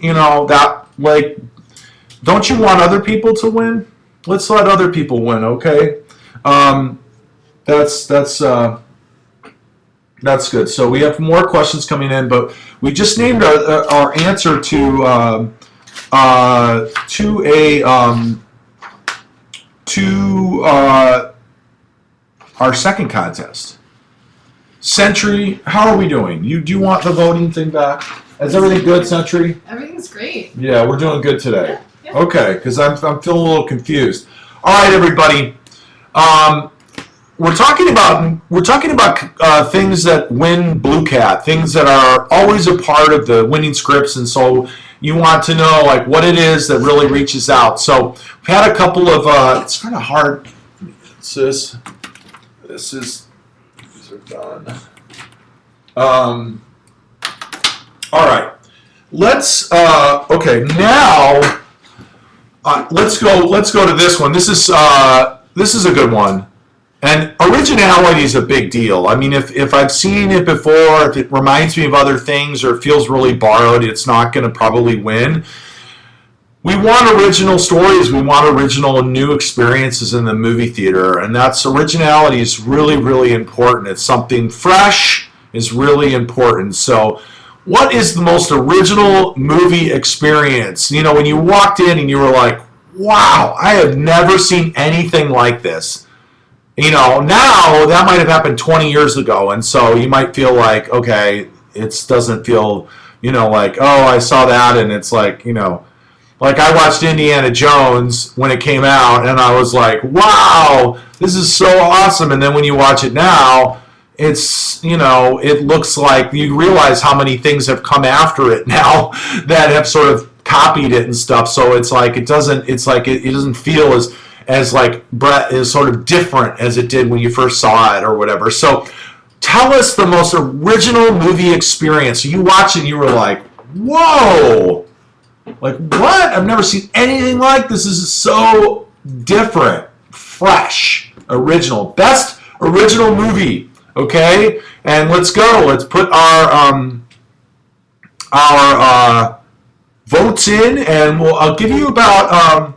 don't you want other people to win? Let's let other people win, okay? That's good. So we have more questions coming in, but we just named our answer to our second contest. Century, how are we doing? Do you want the voting thing back? Is everything good, Century? Everything's great. Yeah, we're doing good today. Yeah. Okay, because I'm feeling a little confused. All right, everybody. We're talking about things that win BlueCat, things that are always a part of the winning scripts, and so you want to know like what it is that really reaches out. So we've had a couple of. It's kind of hard. These are done. All right. Let's. Okay. Now, let's go to this one. This is a good one. And originality is a big deal. I mean, if I've seen it before, if it reminds me of other things or it feels really borrowed, it's not going to probably win. We want original stories. We want original and new experiences in the movie theater. And originality is really, really important. It's something fresh is really important. So what is the most original movie experience? When you walked in and you were like, wow, I have never seen anything like this. Now that might have happened 20 years ago, and so you might feel like, okay, it doesn't feel, like, oh, I saw that, and it's like, like I watched Indiana Jones when it came out, and I was like, wow, this is so awesome, and then when you watch it now, it's, it looks like you realize how many things have come after it now that have sort of copied it and stuff, so it doesn't feel as like Brett is sort of different as it did when you first saw it or whatever. So tell us the most original movie experience. You watched it and you were like, whoa, like what? I've never seen anything like this. This is so different, fresh, original. Best original movie, okay? And let's go. Let's put our our votes in, and I'll give you about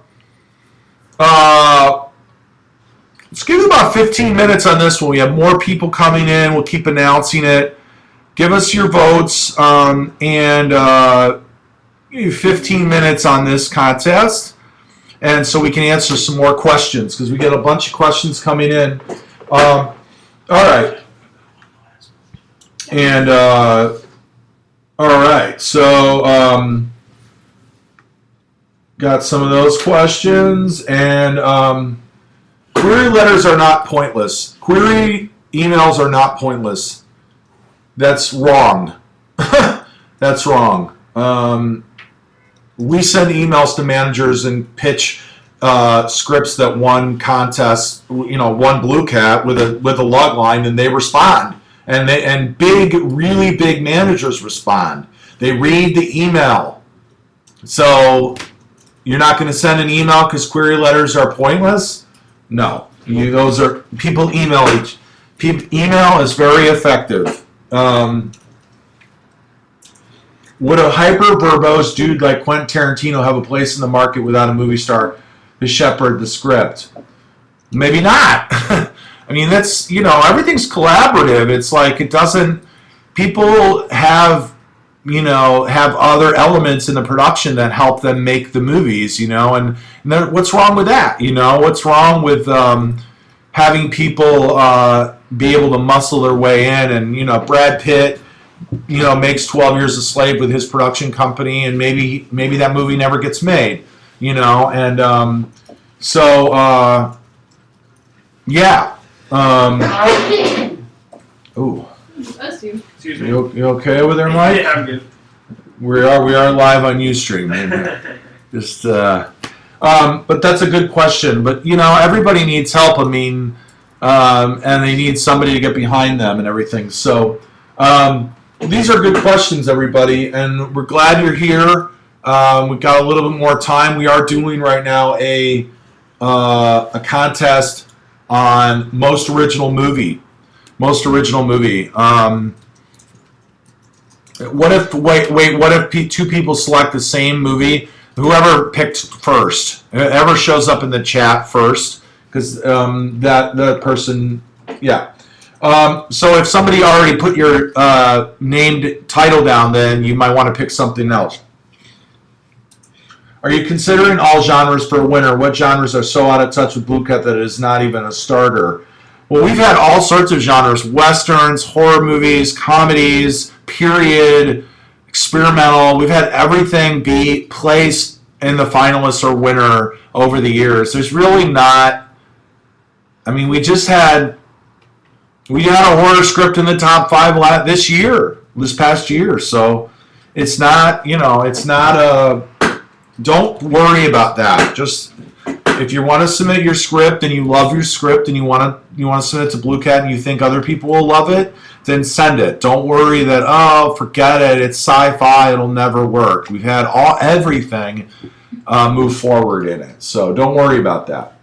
let's give you about 15 minutes on this one. We have more people coming in. We'll keep announcing it. Give us your votes, and give you 15 minutes on this contest, and so we can answer some more questions because we get a bunch of questions coming in. All right, and all right, so got some of those questions, and query letters are not pointless. Query emails are not pointless. That's wrong. That's wrong. We send emails to managers and pitch scripts that won contests, won BlueCat with a log line, and they respond. And really big managers respond. They read the email. So you're not going to send an email because query letters are pointless? No. Those are people email each. Email is very effective. Would a hyper-verbose dude like Quentin Tarantino have a place in the market without a movie star to shepherd the script? Maybe not. I mean, that's, everything's collaborative. It's like people have other elements in the production that help them make the movies, and what's wrong with that? What's wrong with having people be able to muscle their way in? And, Brad Pitt, makes 12 Years a Slave with his production company, and maybe that movie never gets made, and yeah. Ooh. Bless you. Excuse me. You okay over there, Mike? Yeah, I'm good. We are live on Ustream. Just but that's a good question. But everybody needs help. I mean, and they need somebody to get behind them and everything. So these are good questions, everybody, and we're glad you're here. We've got a little bit more time. We are doing right now a contest on most original movie. Most original movie. What if two people select the same movie? Whoever picked first, whoever shows up in the chat first, because that person, yeah. So if somebody already put your named title down, then you might want to pick something else. Are you considering all genres for a winner? What genres are so out of touch with BlueCat that it is not even a starter? Well, we've had all sorts of genres: westerns, horror movies, comedies, period, experimental. We've had everything be placed in the finalists or winner over the years. There's really not. I mean, we had a horror script in the top 5 this past year. So it's not, it's not a. Don't worry about that. Just if you want to submit your script and you love your script and you want to submit it to BlueCat and you think other people will love it, then send it. Don't worry that forget it. It's sci-fi. It'll never work. We've had everything move forward in it, so don't worry about that.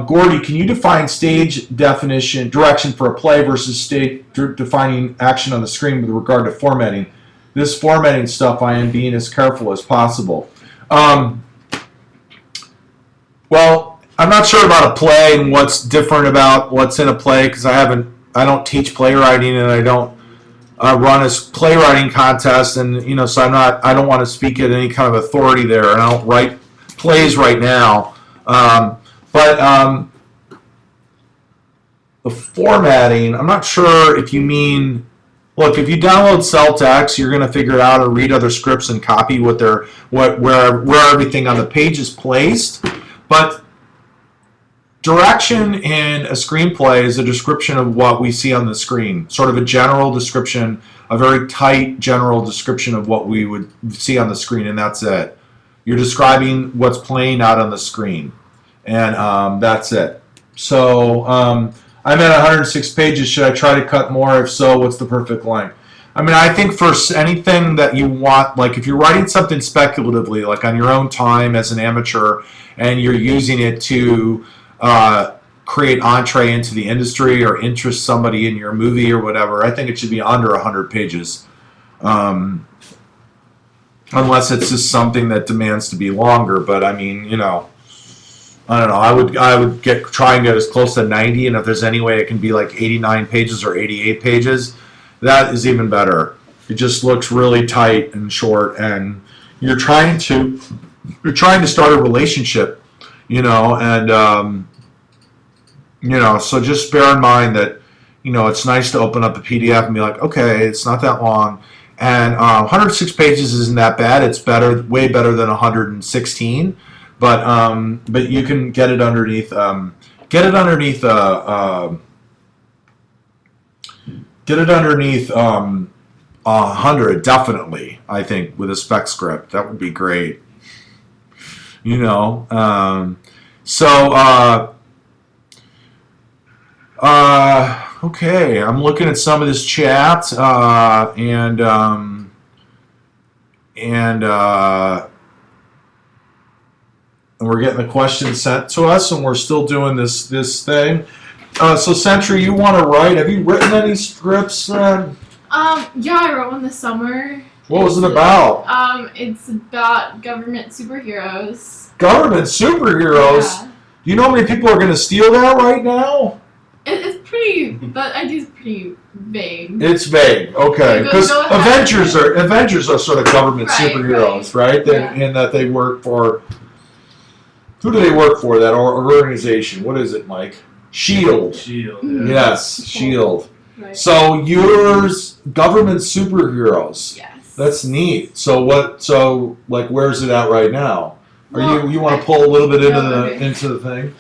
Gordy, can you define stage direction for a play versus stage defining action on the screen with regard to formatting? This formatting stuff, I am being as careful as possible. Well, I'm not sure about a play and what's different about what's in a play because I don't teach playwriting and I don't run a playwriting contest, and so I don't want to speak at any kind of authority there, and I don't write plays right now. But the formatting, I'm not sure if you mean. Look, if you download Celtex, you're going to figure it out or read other scripts and copy where everything on the page is placed. But direction in a screenplay is a description of what we see on the screen, sort of a general description, a very tight general description of what we would see on the screen, and that's it. You're describing what's playing out on the screen, and that's it. So I'm at 106 pages. Should I try to cut more? If so, what's the perfect length? I mean, I think for anything that you want, like if you're writing something speculatively, like on your own time as an amateur, and you're using it to create entree into the industry or interest somebody in your movie or whatever, I think it should be under 100 pages. unless it's just something that demands to be longer. But I mean, you know, I don't know. I would try and get as close to 90, and if there's any way it can be like 89 pages or 88 pages, that is even better. It just looks really tight and short, and you're trying to start a relationship, you know, and you know, so just bear in mind that, you know, it's nice to open up a PDF and be like, okay, it's not that long, and 106 pages isn't that bad. It's better, way better than 116, but you can get it underneath 100 definitely. I think with a spec script that would be great. You know, okay, I'm looking at some of this chat, and we're getting the questions sent to us, and we're still doing this thing. So, Sentry, you want to write? Have you written any scripts? Yeah, I wrote one this summer. What was it about? It's about government superheroes. Government superheroes? Yeah. Do you know how many people are going to steal that right now? It's pretty. That idea's pretty vague. It's vague, okay, because Go ahead. Avengers are sort of government Right, superheroes, right? Yeah. In that they work for. Who do they work for? That organization? What is it, Mike? Shield. Shield. Mhm. Yeah. Yes, Shield. Right. So yours government superheroes. Yes. That's neat. So what? So like, where's it at right now? Are Well, you want to pull a little bit okay. into the thing?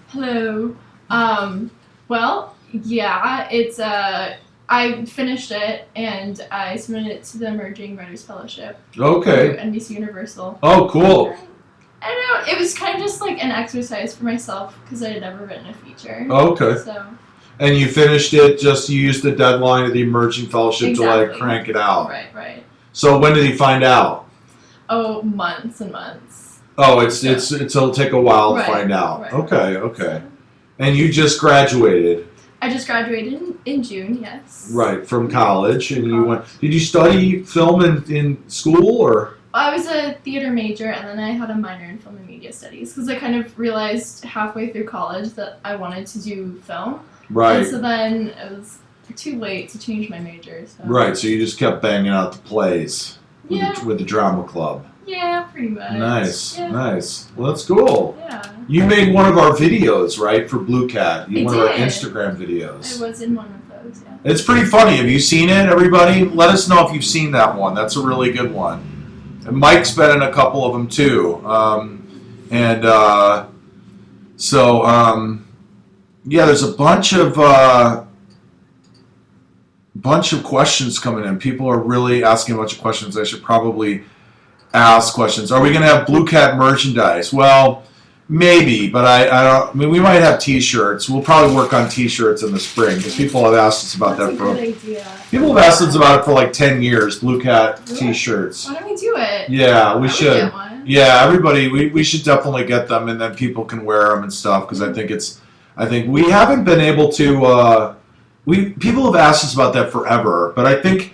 Hello. Well, yeah, it's I finished it and I submitted it to the Emerging Writers Fellowship Okay. through NBC Universal. Oh, cool. I don't know. It was kind of just like an exercise for myself because I had never written a feature. Okay. So. And you finished it. Just you used the deadline of the Emerging Fellowship to like Exactly. crank it out. Right. So when did he find out? Oh, months and months. Oh, it'll take a while to Right, find out. right. Okay. And you just graduated, I just graduated in June. Yes. right, from college, and you went. Did you study film in school or? I was a theater major, and then I had a minor in film and media studies because I kind of realized halfway through college that I wanted to do film. Right. And so then it was too late to change my major. So. Right. So you just kept banging out the plays with, Yeah. with the drama club. Yeah, pretty much. Nice. Yeah. Nice. Well, that's cool. Yeah. You made one of our videos, right, for BlueCat. I One of our did. Instagram I videos. was in one of those. Yeah. It's pretty funny. Have you seen it, everybody? Let us know if you've seen that one. That's a really good one. And Mike's been in a couple of them too. Yeah, there's a bunch of questions coming in. People are really asking a bunch of questions. I should probably ask questions. Are we going to have BlueCat merchandise? Well, maybe, but I don't. I mean, we might have T-shirts. We'll probably work on T-shirts in the spring because people have asked us about That's that a for. good idea. People have asked us about it for like 10 years. BlueCat Really? T-shirts. Why don't we do it? Yeah, we I would should. Get one. Yeah, everybody, we should definitely get them, and then people can wear them and stuff. Because I think we haven't been able to. People have asked us about that forever, but I think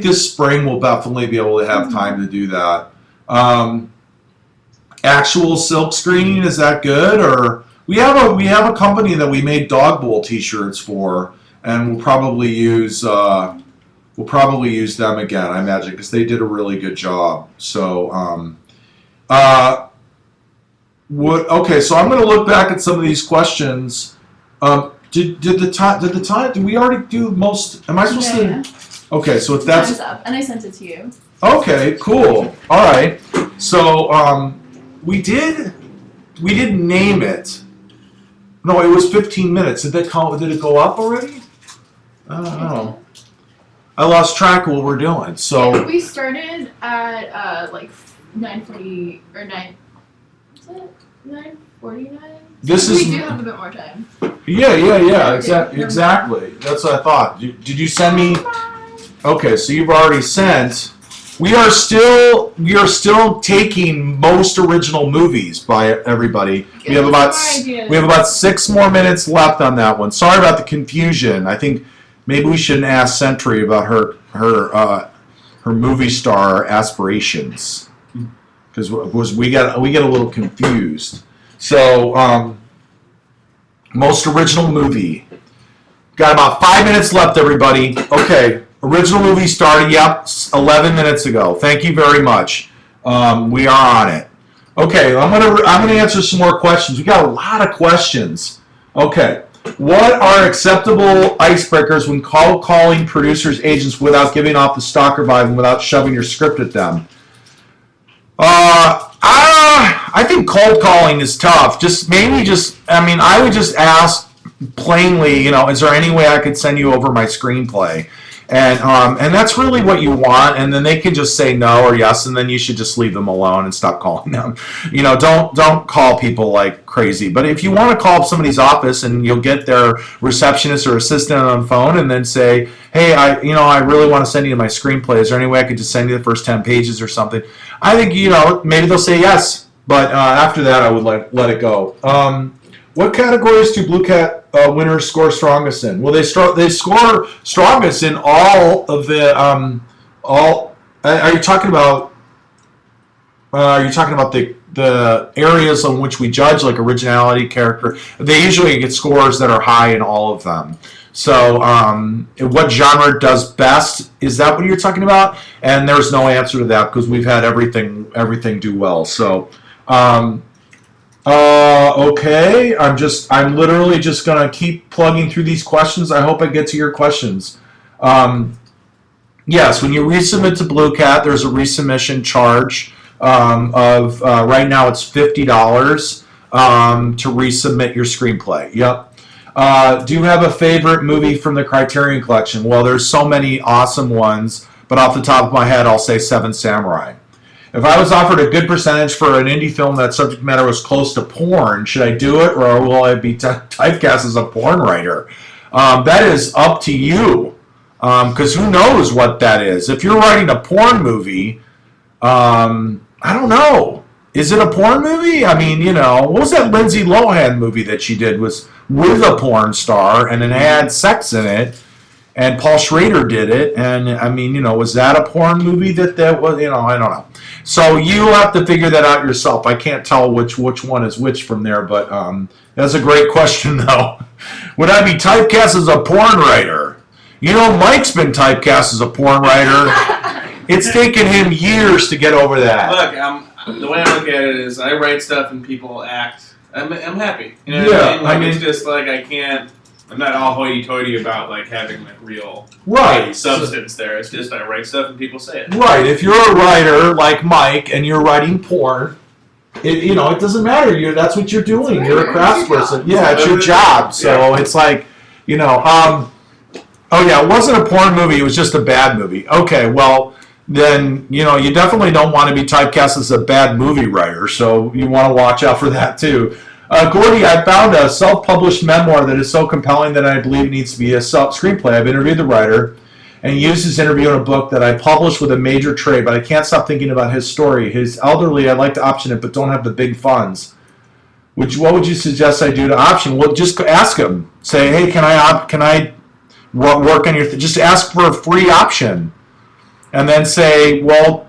this spring we'll definitely be able to have time to do that. Actual silk screening, is that good? Or we have a company that we made dog bowl T-shirts for, and we'll probably use them again, I imagine, because they did a really good job. So okay, so I'm going to look back at some of these questions. Did we already do most? Am I supposed Yeah. to? Okay, so Time's that's up, and I sent it to you. okay. Cool. All right. So we didn't name it. No, it was 15 minutes. Did it go up already? I don't know. I lost track of what we're doing. So We started at like 9:40 or 9. Was it 9:49? This we is- do have a bit more time. yeah. Exactly. That's what I thought. Did you send me? Okay, so you've already sent. We are still taking most original movies by everybody. We have about 6 more minutes left on that one. Sorry about the confusion. I think maybe we shouldn't ask Sentry about her her movie star aspirations, because we get a little confused. So, most original movie. Got about 5 minutes left, everybody. Okay, original movie started. Yep, 11 minutes ago. Thank you very much. We are on it. Okay, I'm gonna answer some more questions. We got a lot of questions. Okay, what are acceptable icebreakers when calling producers, agents without giving off the stalker vibe and without shoving your script at them? I think cold calling is tough. I would just ask plainly, is there any way I could send you over my screenplay? And that's really what you want, and then they can just say no or yes, and then you should just leave them alone and stop calling them. Don't call people like crazy. But if you want to call up somebody's office and you'll get their receptionist or assistant on the phone and then say, hey, I really want to send you my screenplay. Is there any way I could just send you the first 10 pages or something? I think, maybe they'll say yes, but after that I would let it go. What categories do BlueCat winners score strongest in? Well, they score strongest in all of the Are you talking about the areas on which we judge, like originality, character? They usually get scores that are high in all of them. So, what genre does best? Is that what you're talking about? And there's no answer to that because we've had everything do well. So. Okay, I'm literally just gonna keep plugging through these questions. I hope I get to your questions. Yes, when you resubmit to BlueCat, there's a resubmission charge of right now it's $50 to resubmit your screenplay. Yep. Do you have a favorite movie from the Criterion Collection? Well, there's so many awesome ones, but off the top of my head, I'll say Seven Samurai. If I was offered a good percentage for an indie film that subject matter was close to porn, should I do it, or will I be typecast as a porn writer? That is up to you, because who knows what that is. If you're writing a porn movie, I don't know. Is it a porn movie? I mean, what was that Lindsay Lohan movie that she did was with a porn star, and it had sex in it, and Paul Schrader did it, and I mean, was that a porn movie that was, I don't know. So you'll have to figure that out yourself. I can't tell which one is which from there, but that's a great question, though. Would I be typecast as a porn writer? Mike's been typecast as a porn writer. It's taken him years to get over that. Look, the way I look at it is I write stuff and people act. I'm happy. It's just like I'm not all hoity-toity about having real substance there. It's just I write stuff and people say it. Right. If you're a writer like Mike and you're writing porn, it doesn't matter. That's what you're doing. You're a craftsperson. Yeah, it's your job. So it's like, oh yeah, it wasn't a porn movie. It was just a bad movie. Okay, well then you definitely don't want to be typecast as a bad movie writer. So you want to watch out for that too. Gordy, I found a self-published memoir that is so compelling that I believe it needs to be a screenplay. I've interviewed the writer and used his interview in a book that I published with a major trade, but I can't stop thinking about his story. He's elderly, I'd like to option it, but don't have the big funds. What would you suggest I do to option? Well, just ask him. Say, hey, can I work on your... Just ask for a free option. And then say, well,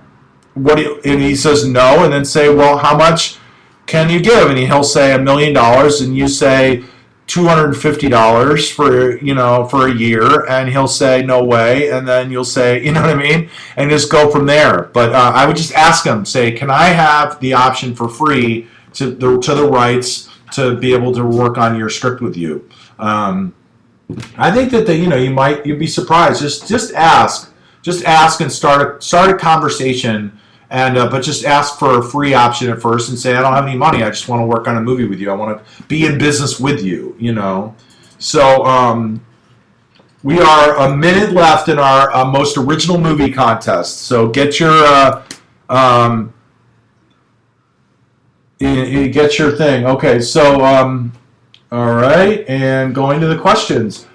and he says no, and then say, well, how much can you give? And he'll say $1 million, and you say $250 for a year, and he'll say no way, and then you'll say, you know what I mean, and just go from there. But I would just ask him, say, can I have the option for free to the rights to be able to work on your script with you? I think that you'd be surprised. Just ask and start a conversation. And but just ask for a free option at first and say, I don't have any money. I just want to work on a movie with you. I want to be in business with you, So we are a minute left in our most original movie contest. So get your thing. Okay, so all right, and going to the questions.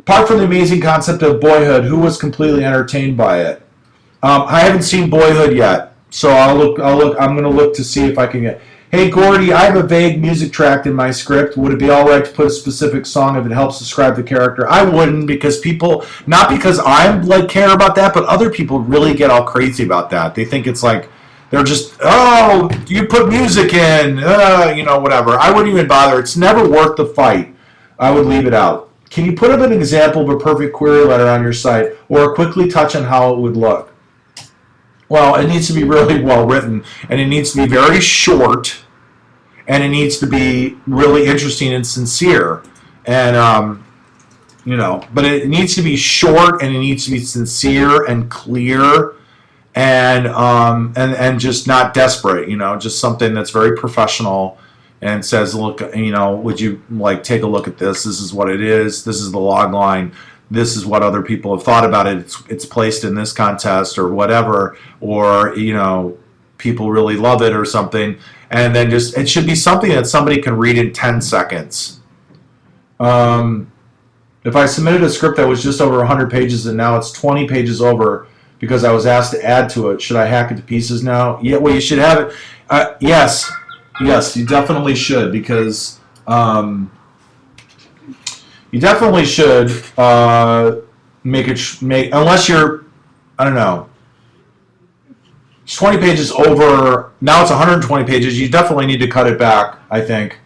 Apart from the amazing concept of Boyhood, who was completely entertained by it? I haven't seen Boyhood yet. So I'm going to look to see if I can get. hey, Gordy, I have a vague music track in my script. Would it be all right to put a specific song if it helps describe the character? I wouldn't, because people, not because I'm like care about that, but other people really get all crazy about that. They think it's like, they're just, oh, you put music in, whatever. I wouldn't even bother. It's never worth the fight. I would leave it out. Can you put up an example of a perfect query letter on your site, or quickly touch on how it would look? Well, it needs to be really well written, and it needs to be very short, and it needs to be really interesting and sincere. And, but it needs to be short, and it needs to be sincere and clear, and just not desperate, just something that's very professional and says, look, would you like take a look at this? This is what it is. This is the log line. This is what other people have thought about it. It's placed in this contest or whatever, or, people really love it or something. And then it should be something that somebody can read in 10 seconds. If I submitted a script that was just over 100 pages and now it's 20 pages over because I was asked to add to it, should I hack it to pieces now? Yeah, well, you should have it. Yes, you definitely should, because you definitely should make unless you're, I don't know, it's 20 pages over, now it's 120 pages, you definitely need to cut it back, I think,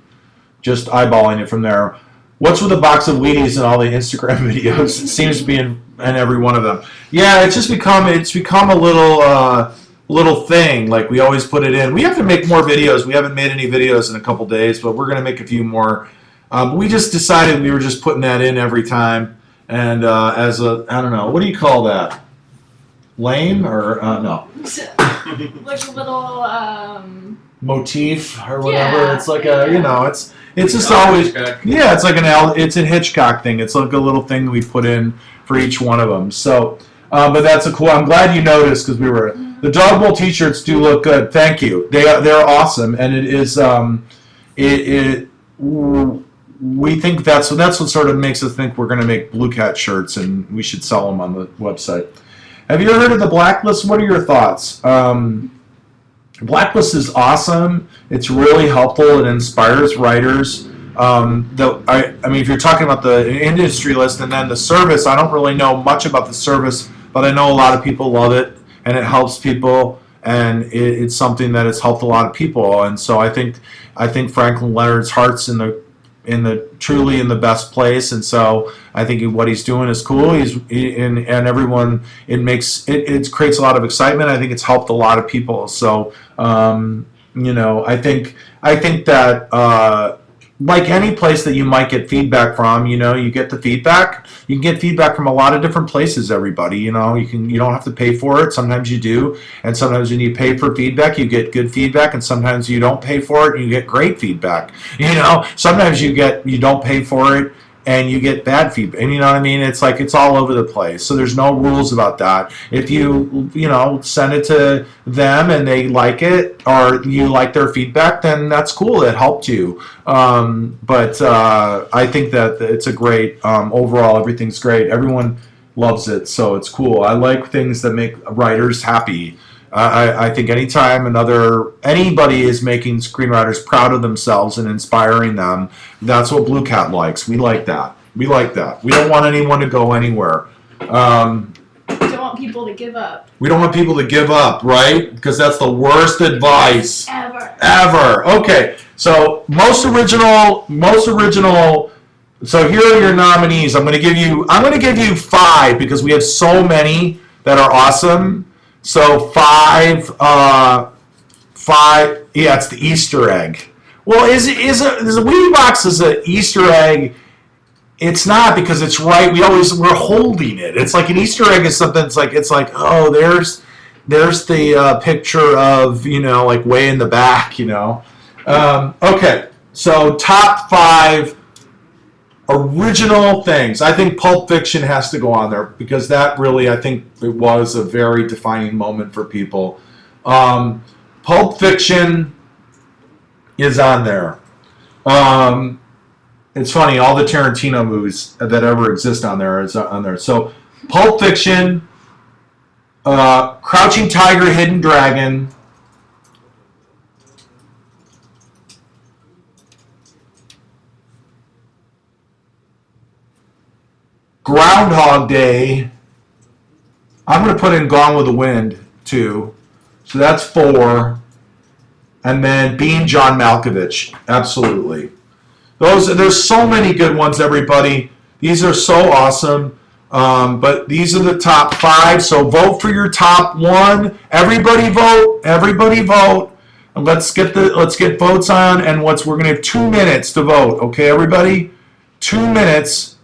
just eyeballing it from there. What's with the box of Wheaties and all the Instagram videos? It seems to be in every one of them. Yeah, it's become a little thing. Like, we always put it in. We have to make more videos. We haven't made any videos in a couple days, but we're going to make a few more. We just decided we were just putting that in every time. And I don't know, what do you call that? Lame or no? Like a little motif or whatever. Yeah, it's like yeah. it's just always, yeah, it's like it's a Hitchcock thing. It's like a little thing we put in for each one of them. So, but that's cool. I'm glad you noticed, because the Dog Bowl T-shirts do look good. Thank you. They're awesome, and it is we think that's what sort of makes us think we're going to make BlueCat shirts, and we should sell them on the website. Have you ever heard of the Blacklist? What are your thoughts? Blacklist is awesome. It's really helpful. It inspires writers. I mean, if you're talking about the industry list and then the service, I don't really know much about the service, but I know a lot of people love it, and it helps people, and it's something that has helped a lot of people. And so I think Franklin Leonard's heart's truly in the best place, and so I think what he's doing is cool. And everyone, it creates a lot of excitement. I think it's helped a lot of people. So I think that like any place that you might get feedback from, you get the feedback. You can get feedback from a lot of different places. Everybody, you don't have to pay for it. Sometimes you do, and sometimes when you pay for feedback, you get good feedback, and sometimes you don't pay for it and you get great feedback. Sometimes you don't pay for it and you get bad feedback. And you know what I mean? It's like it's all over the place. So there's no rules about that. If you send it to them and they like it, or you like their feedback, then that's cool. It helped you. But I think that it's a great overall. Everything's great. Everyone loves it, so it's cool. I like things that make writers happy. I think anytime anybody is making screenwriters proud of themselves and inspiring them, that's what BlueCat likes. We like that. We don't want anyone to go anywhere. We don't want people to give up. We don't want people to give up, right? Because that's the worst advice ever. Okay, so most original. So here are your nominees. I'm going to give you 5 because we have so many that are awesome. So 5. Yeah, it's the Easter egg. Well, is a Wheatie Box is an Easter egg? It's not, because it's right. We're holding it. It's like an Easter egg is something. It's like oh, there's the picture of like way in the back. Okay, so top 5 original things. I think Pulp Fiction has to go on there, because that really, I think it was a very defining moment for people. Pulp Fiction is on there. It's funny, all the Tarantino movies that ever exist on there is on there. So Pulp Fiction, Crouching Tiger, Hidden Dragon, Groundhog Day. I'm going to put in Gone with the Wind, too. So that's 4. And then Being John Malkovich. Absolutely. There's so many good ones, everybody. These are so awesome. But these are the top 5. So vote for your top 1. Everybody vote. Everybody vote. And let's get votes on. And we're going to have 2 minutes to vote. Okay, everybody? 2 minutes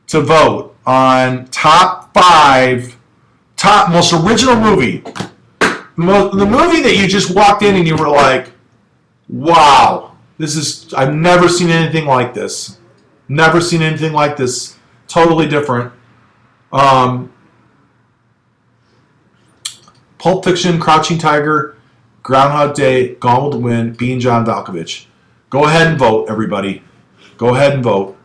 to vote on top 5. Top most original movie. The movie that you just walked in and you were like, wow, I've never seen anything like this. Never seen anything like this. Totally different. Pulp Fiction, Crouching Tiger, Groundhog Day, Gone with the Wind, Being John Malkovich. Go ahead and vote, everybody. Go ahead and vote.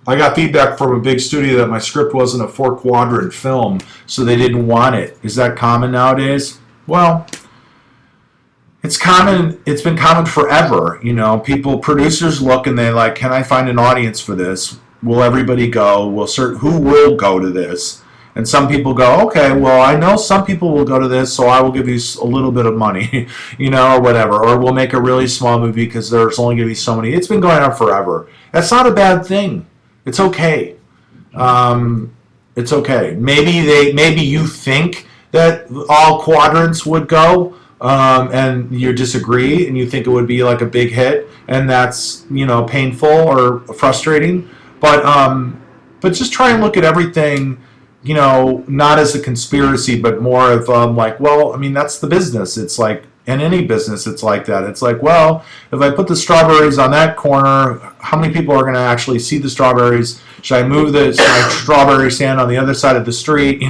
I got feedback from a big studio that my script wasn't a 4-quadrant film, so they didn't want it. Is that common nowadays? Well, it's common. It's been common forever. Producers look and they're like, can I find an audience for this? Will everybody go? Who will go to this? And some people go, okay, well, I know some people will go to this, so I will give you a little bit of money, or whatever. Or we'll make a really small movie because there's only going to be so many. It's been going on forever. That's not a bad thing. It's okay. It's okay. Maybe you think that all quadrants would go, and you disagree, and you think it would be like a big hit, and that's painful or frustrating. But just try and look at everything, not as a conspiracy, but more of that's the business. It's like in any business, it's like that. It's like, well, if I put the strawberries on that corner, how many people are going to actually see the strawberries? Should I move my strawberry stand on the other side of the street?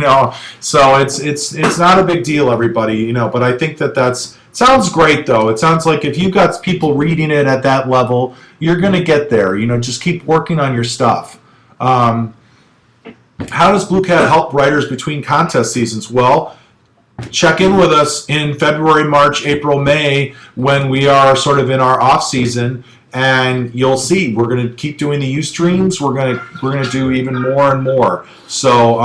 So it's not a big deal, everybody. But I think that sounds great, though. It sounds like if you've got people reading it at that level, you're going to get there. Just keep working on your stuff. How does BlueCat help writers between contest seasons? Well, check in with us in February, March, April, May when we are sort of in our off season, and you'll see we're going to keep doing the Ustreams. We're going to do even more and more. So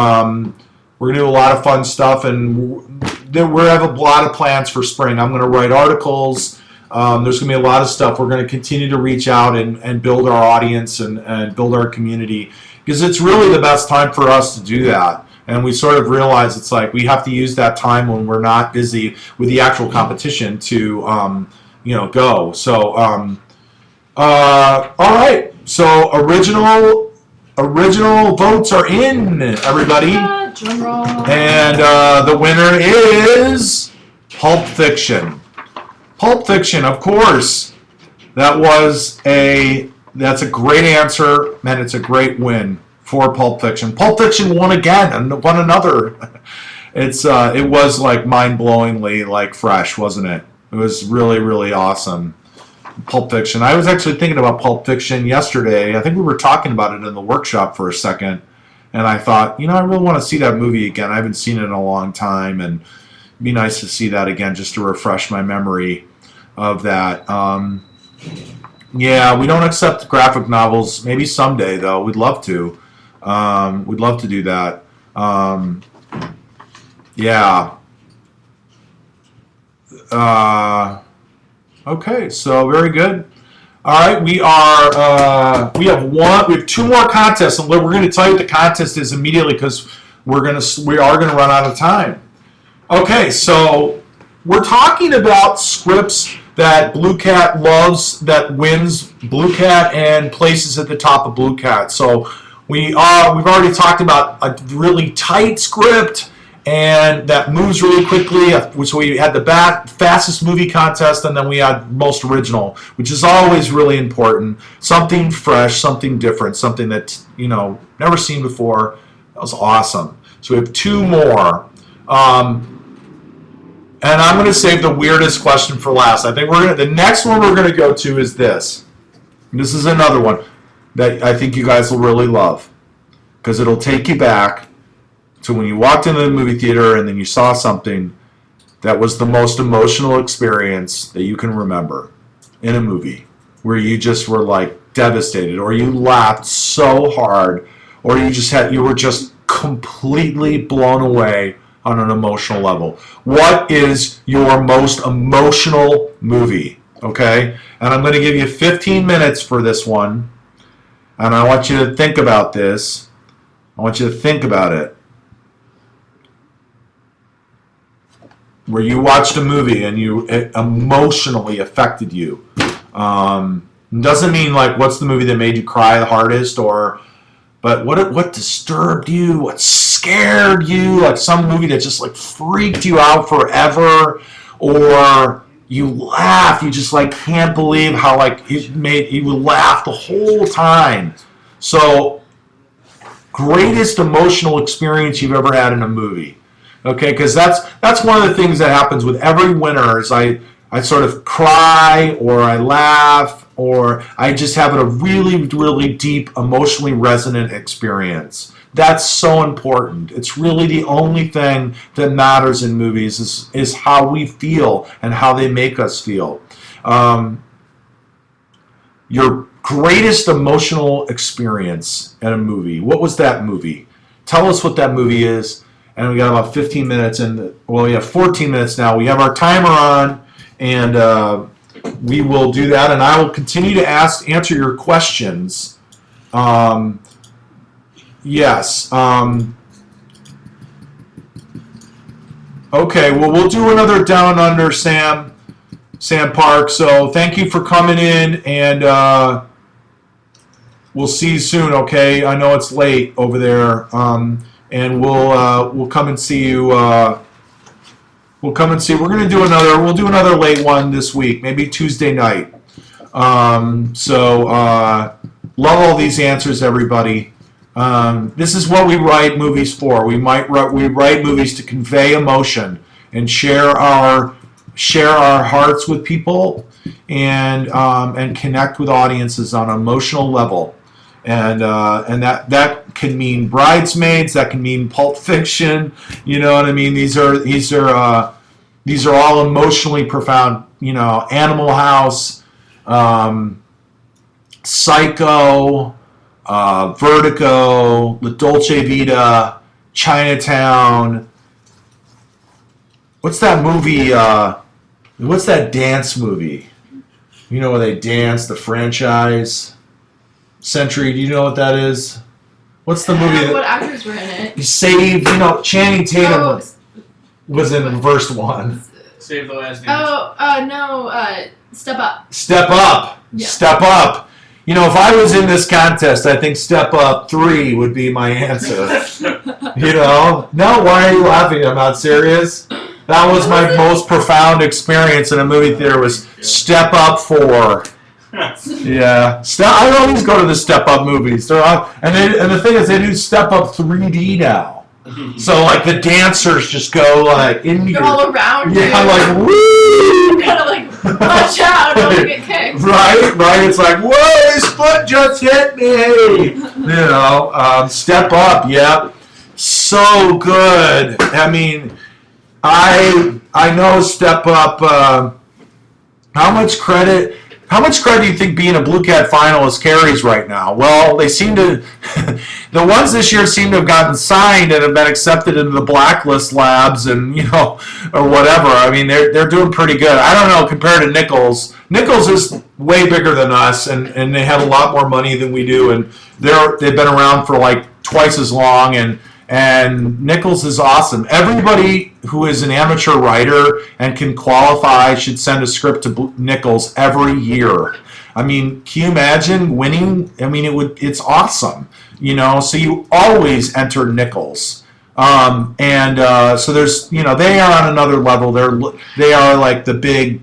we're going to do a lot of fun stuff, and we have a lot of plans for spring. I'm going to write articles. There's going to be a lot of stuff. We're going to continue to reach out and build our audience and build our community, because it's really the best time for us to do that. And we sort of realize it's like we have to use that time when we're not busy with the actual competition to, go. So, all right. So original votes are in, everybody. Drum roll. And the winner is Pulp Fiction. Pulp Fiction, of course. That's a great answer, and it's a great win for Pulp Fiction. Pulp Fiction won again and won another. It was like mind-blowingly fresh, wasn't it? It was really, really awesome. Pulp Fiction. I was actually thinking about Pulp Fiction yesterday. I think we were talking about it in the workshop for a second, and I thought, I really want to see that movie again. I haven't seen it in a long time, and it'd be nice to see that again just to refresh my memory of that. Yeah, we don't accept graphic novels. Maybe someday, though. We'd love to. We'd love to do that. Yeah. Okay, so very good. All right, we have 2 more contests, and we're going to tell you what the contest is immediately because we are going to run out of time. Okay, so we're talking about scripts that BlueCat loves, that wins BlueCat and places at the top of BlueCat. So we've already talked about a really tight script and that moves really quickly, which we had the fastest movie contest, and then we had most original, which is always really important. Something fresh, something different, something that never seen before. That was awesome. So we have 2 more. And I'm going to save the weirdest question for last. I think the next one we're going to go to is this. This is another one that I think you guys will really love, because it'll take you back to when you walked into the movie theater and then you saw something that was the most emotional experience that you can remember in a movie. where you just were like devastated, or you laughed so hard, or you were just completely blown away on an emotional level? What is your most emotional movie? Okay? And I'm going to give you 15 minutes for this one. And I want you to think about this. I want you to think about it. Where you watched a movie and it emotionally affected you. Doesn't mean like what's the movie that made you cry the hardest, but what disturbed you, what scared you, like some movie that just like freaked you out forever, or you laughed, you just like can't believe how like you would laugh the whole time. So, greatest emotional experience you've ever had in a movie. Okay, because that's one of the things that happens with every winner is I sort of cry, or I laugh, or I just have a really, really deep, emotionally resonant experience. That's so important. It's really the only thing that matters in movies is how we feel and how they make us feel. Your greatest emotional experience in a movie. What was that movie? Tell us what that movie is. And we got about 15 minutes, we have 14 minutes now. We have our timer on, and we will do that. And I will continue to answer your questions. Yes. Okay. Well, we'll do another Down Under, Sam Park. So thank you for coming in, and we'll see you soon. Okay. I know it's late over there. And we'll come and see you. We'll come and see. We'll do another late one this week, maybe Tuesday night. Love all these answers, everybody. This is what we write movies for. We write movies to convey emotion and share our hearts with people, and connect with audiences on an emotional level. And that can mean Bridesmaids. That can mean Pulp Fiction. You know what I mean? These are all emotionally profound. You know, Animal House, Psycho, Vertigo, La Dolce Vita, Chinatown. What's that movie? What's that dance movie? You know where they dance? The franchise. Century, do you know what that is? What's the movie? What actors were in it? Channing Tatum was in the first one. Save the Last Dance. No, Step Up. Step Up. Yeah. Step Up. You know, if I was in this contest, I think Step Up 3 would be my answer. You know? No, why are you laughing? I'm not serious. That was my most profound experience in a movie theater was Step Up 4. Yeah, I always go to the Step Up movies. And the thing is, they do Step Up 3D now. So like the dancers just go like in. They're all around. Yeah, you. Like woo. You gotta like watch out, don't get kicked. Right. It's like whoa, his foot just hit me. You know, Step Up. Yep, so good. I mean, I know Step Up. How much credit do you think being a BlueCat finalist carries right now? Well, they seem to, the ones this year seem to have gotten signed and have been accepted into the blacklist labs and, or whatever. I mean, they're doing pretty good. I don't know, compared to Nichols. Nichols is way bigger than us, and they have a lot more money than we do, and they've been around for like twice as long, and Nichols is awesome. Everybody who is an amateur writer and can qualify should send a script to Nichols every year. I mean, can you imagine winning? I mean, it's awesome, so you always enter Nichols. So there's, they are on another level. They are like the big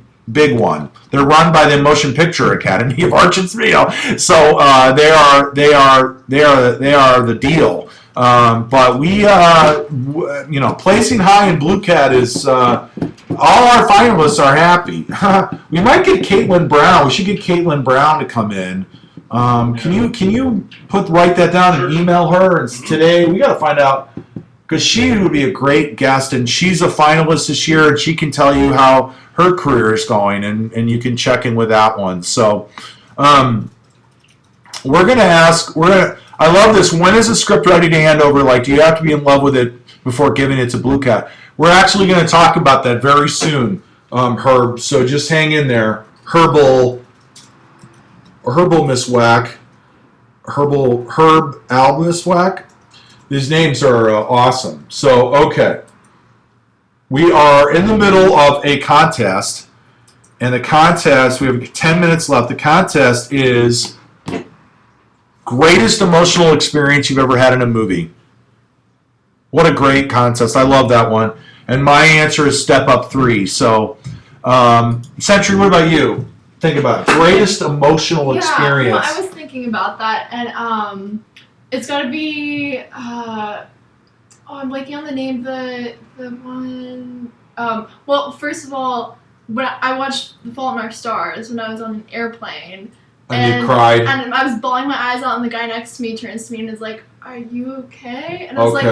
one. They're run by the Motion Picture Academy of Arts and Video. So they are the deal. But we, placing high in BlueCat is, all our finalists are happy. We might get Caitlin Brown. We should get Caitlin Brown to come in. Can you write that down and email her? And today we got to find out, because she would be a great guest, and she's a finalist this year, and she can tell you how her career is going, and you can check in with that one. So, We're gonna ask. I love this. When is a script ready to hand over? Like, do you have to be in love with it before giving it to BlueCat? We're actually going to talk about that very soon, Herb. So just hang in there. Herb Miss Whack, Herb Al Miss Whack. These names are awesome. So okay, we are in the middle of a contest, and the contest, we have 10 minutes left. The contest is greatest emotional experience you've ever had in a movie. What a great contest. I love that one. And my answer is Step Up 3. So, Century, what about you? Think about it. Greatest emotional experience. Well, I was thinking about that, and it's got to be, I'm blanking on the name, the one, well, first of all, when I watched The Fault in Our Stars when I was on an airplane. And you cried. And I was bawling my eyes out, and the guy next to me turns to me and is like, "Are you okay?" And I was like,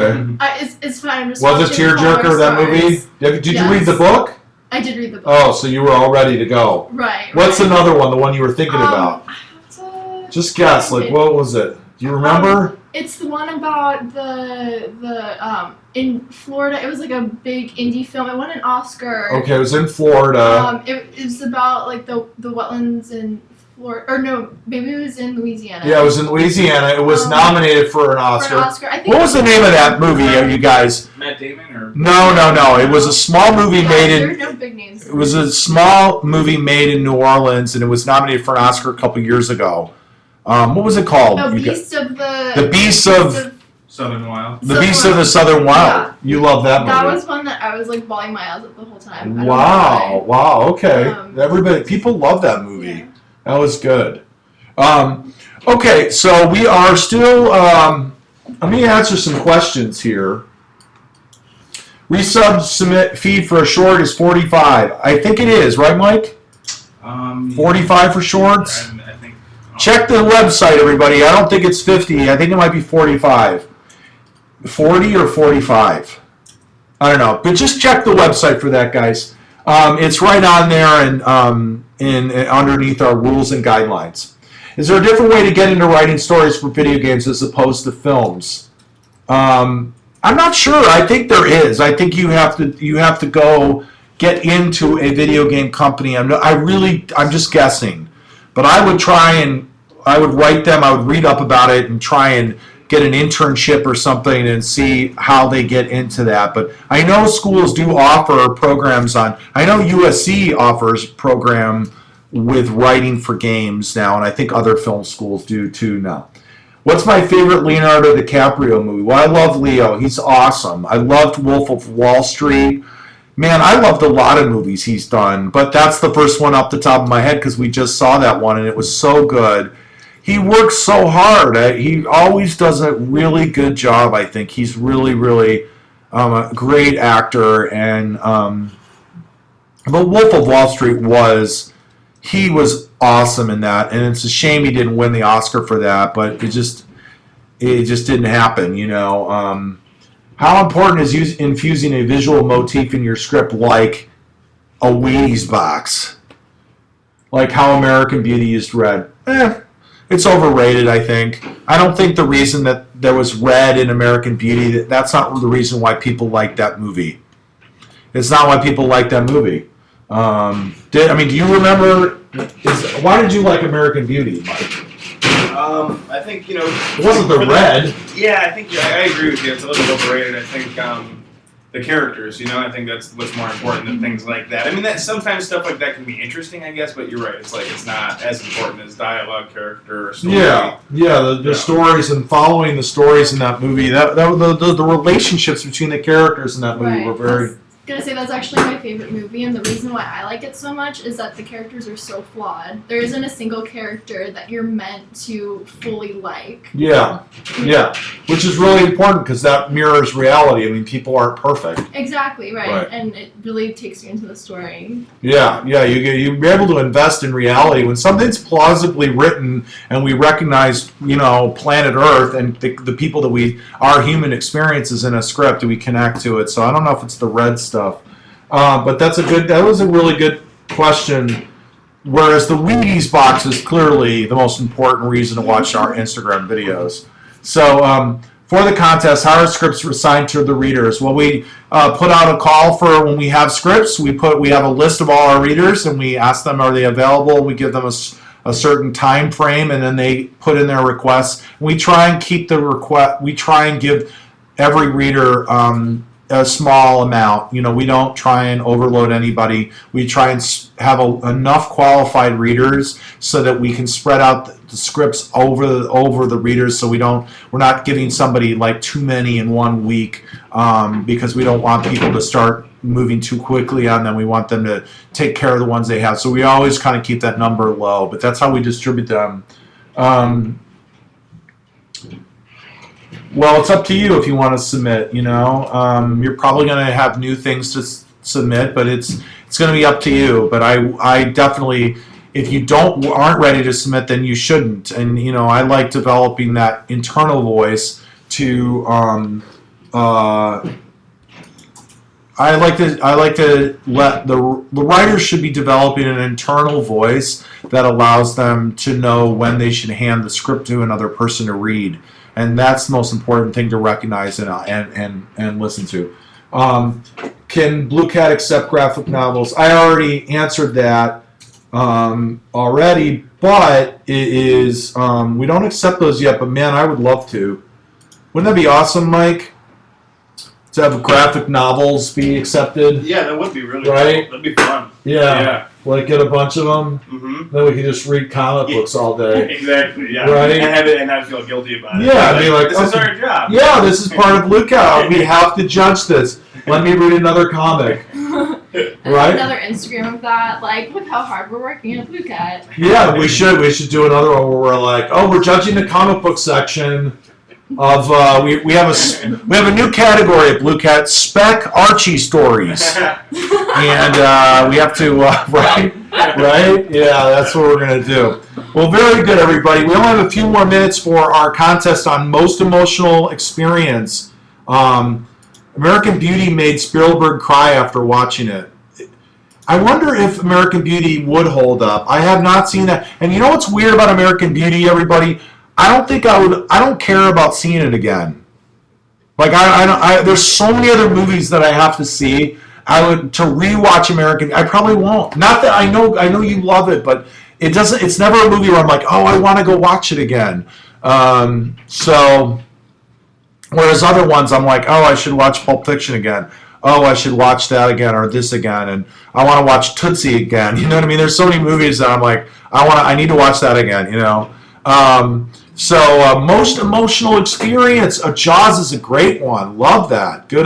it's fine. I'm just was it tearjerker, that movie? Did you read the book? I did read the book. Oh, so you were all ready to go. Right. What's another one, the one you were thinking about? I have to just guess. Like, what was it? Do you remember? It's the one about the in Florida. It was like a big indie film. It won an Oscar. Okay, it was in Florida. It was about like the wetlands in Florida, or no, maybe it was in Louisiana. Yeah, it was in Louisiana. It was nominated for an Oscar. I think. What was the name of that movie, you guys? Matt Damon or? No. It was a small movie made in. There's no big names. It was a small movie made in New Orleans, and it was nominated for an Oscar a couple years ago. What was it called? The Beast of the. The Beast of. Southern Wild. The Beast of the Southern Wild. Yeah. You love that movie. That was one that I was like bawling my eyes out the whole time. Wow. Okay. People love that movie. Yeah. That was good. Okay, so we are still. Let me answer some questions here. Resub submit feed for a short is 45. I think it is, right, Mike? 45 for shorts. I think. Check the website, everybody. I don't think it's 50. I think it might be 45. 40 or 45. I don't know, but just check the website for that, guys. It's right on there and in underneath our rules and guidelines. Is there a different way to get into writing stories for video games as opposed to films? I'm not sure. I think there is. I think you have to go get into a video game company. I'm just guessing, but I would write them. I would read up about it and try and get an internship or something and see how they get into that. But I know schools do offer programs on. I know USC offers program with writing for games now, and I think other film schools do too now. What's my favorite Leonardo DiCaprio movie? Well, I love Leo. He's awesome. I loved Wolf of Wall Street. Man, I loved a lot of movies he's done, but that's the first one off the top of my head because we just saw that one and it was so good. He works so hard. He always does a really good job, I think. He's really, really a great actor. And but Wolf of Wall Street he was awesome in that. And it's a shame he didn't win the Oscar for that, but it just didn't happen, you know. How important is infusing a visual motif in your script like a Wheaties box? Like how American Beauty used red. It's overrated, I think. I don't think the reason that there was red in American Beauty, that's not the reason why people like that movie. It's not why people like that movie. Do you remember, why did you like American Beauty, Mike? I think, it wasn't the red. Yeah, I think I agree with you. It's a little overrated. I think the characters, I think that's what's more important than things like that. I mean, that sometimes stuff like that can be interesting, I guess, but you're right. It's not as important as dialogue, character, or story. Yeah. The stories and following the stories in that movie. The relationships between the characters in that movie were very. I was gonna say that's actually my favorite movie, and the reason why I like it so much is that the characters are so flawed. There isn't a single character that you're meant to fully like. Yeah, which is really important because that mirrors reality. I mean, people aren't perfect. Exactly, right. And it really takes you into the story. Yeah, you're able to invest in reality when something's plausibly written, and we recognize, planet Earth and the people that our human experiences in a script, we connect to it. So I don't know if it's the red stuff. But that was a really good question. whereas the Wheaties box is clearly the most important reason to watch our Instagram videos. So for the contest, how are scripts assigned to the readers? Well, we put out a call for when we have scripts. We have a list of all our readers, and we ask them, are they available? We give them a certain time frame, and then they put in their requests. We try and keep the request. We try and give every reader a small amount. We don't try and overload anybody. We try and have enough qualified readers so that we can spread out the scripts over the readers, so we're not giving somebody like too many in 1 week, because we don't want people to start moving too quickly on them. We want them to take care of the ones they have. So we always kind of keep that number low, but that's how we distribute them. Well, it's up to you if you want to submit. You're probably going to have new things to submit, but it's going to be up to you. But I definitely, if you aren't ready to submit, then you shouldn't. And I like developing that internal voice to. I like to let the writers should be developing an internal voice that allows them to know when they should hand the script to another person to read. And that's the most important thing to recognize and listen to. Can BlueCat accept graphic novels? I already answered that already, but it is we don't accept those yet. But man, I would love to. Wouldn't that be awesome, Mike? To have graphic novels be accepted? Yeah, that would be really right. Cool. That'd be fun. Yeah. Like get a bunch of them. Mm-hmm. Then we can just read comic books all day. Exactly. Yeah. Right. And have it and not feel guilty about it. Yeah. Be like, this is our job. Yeah, this is part of BlueCat. We have to judge this. Let me read another comic. Right. Another Instagram of that. Like, look how hard we're working at BlueCat. Yeah, we should. We should do another one where we're like, oh, we're judging the comic book section of we have a new category at BlueCat, Spec Archie stories, and we have to right, yeah, that's what we're gonna do. Well, very good, everybody. We only have a few more minutes for our contest on most emotional experience. American Beauty made Spielberg cry after watching it. I wonder if American Beauty would hold up. I have not seen that, and you know what's weird about American Beauty, everybody? I don't care about seeing it again. Like there's so many other movies that I have to see. To rewatch American. I probably won't. Not that I know you love it, but it doesn't. It's never a movie where I'm like, oh, I want to go watch it again. So, whereas other ones, I'm like, oh, I should watch Pulp Fiction again. Oh, I should watch that again or this again, and I want to watch Tootsie again. You know what I mean? There's so many movies that I'm like, I need to watch that again. So most emotional experience, Jaws is a great one. Love that. Good.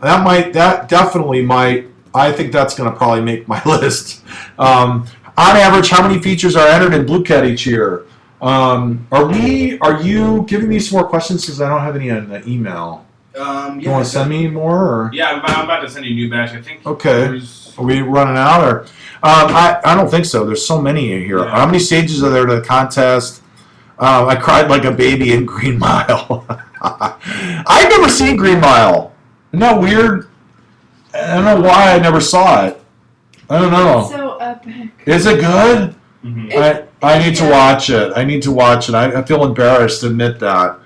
That definitely might. I think that's going to probably make my list. On average, how many features are entered in BlueCat each year? Are you giving me some more questions because I don't have any in the email? Yeah, you want to send me more? Or? Yeah, I'm about to send you a new batch. I think. Okay. Are we running out or? I don't think so. There's so many here. Yeah. How many stages are there to the contest? I cried like a baby in Green Mile. I've never seen Green Mile. Isn't that weird? I don't know why I never saw it. I don't know. It's so epic. Is it good? Mm-hmm. I need to watch it. I feel embarrassed to admit that.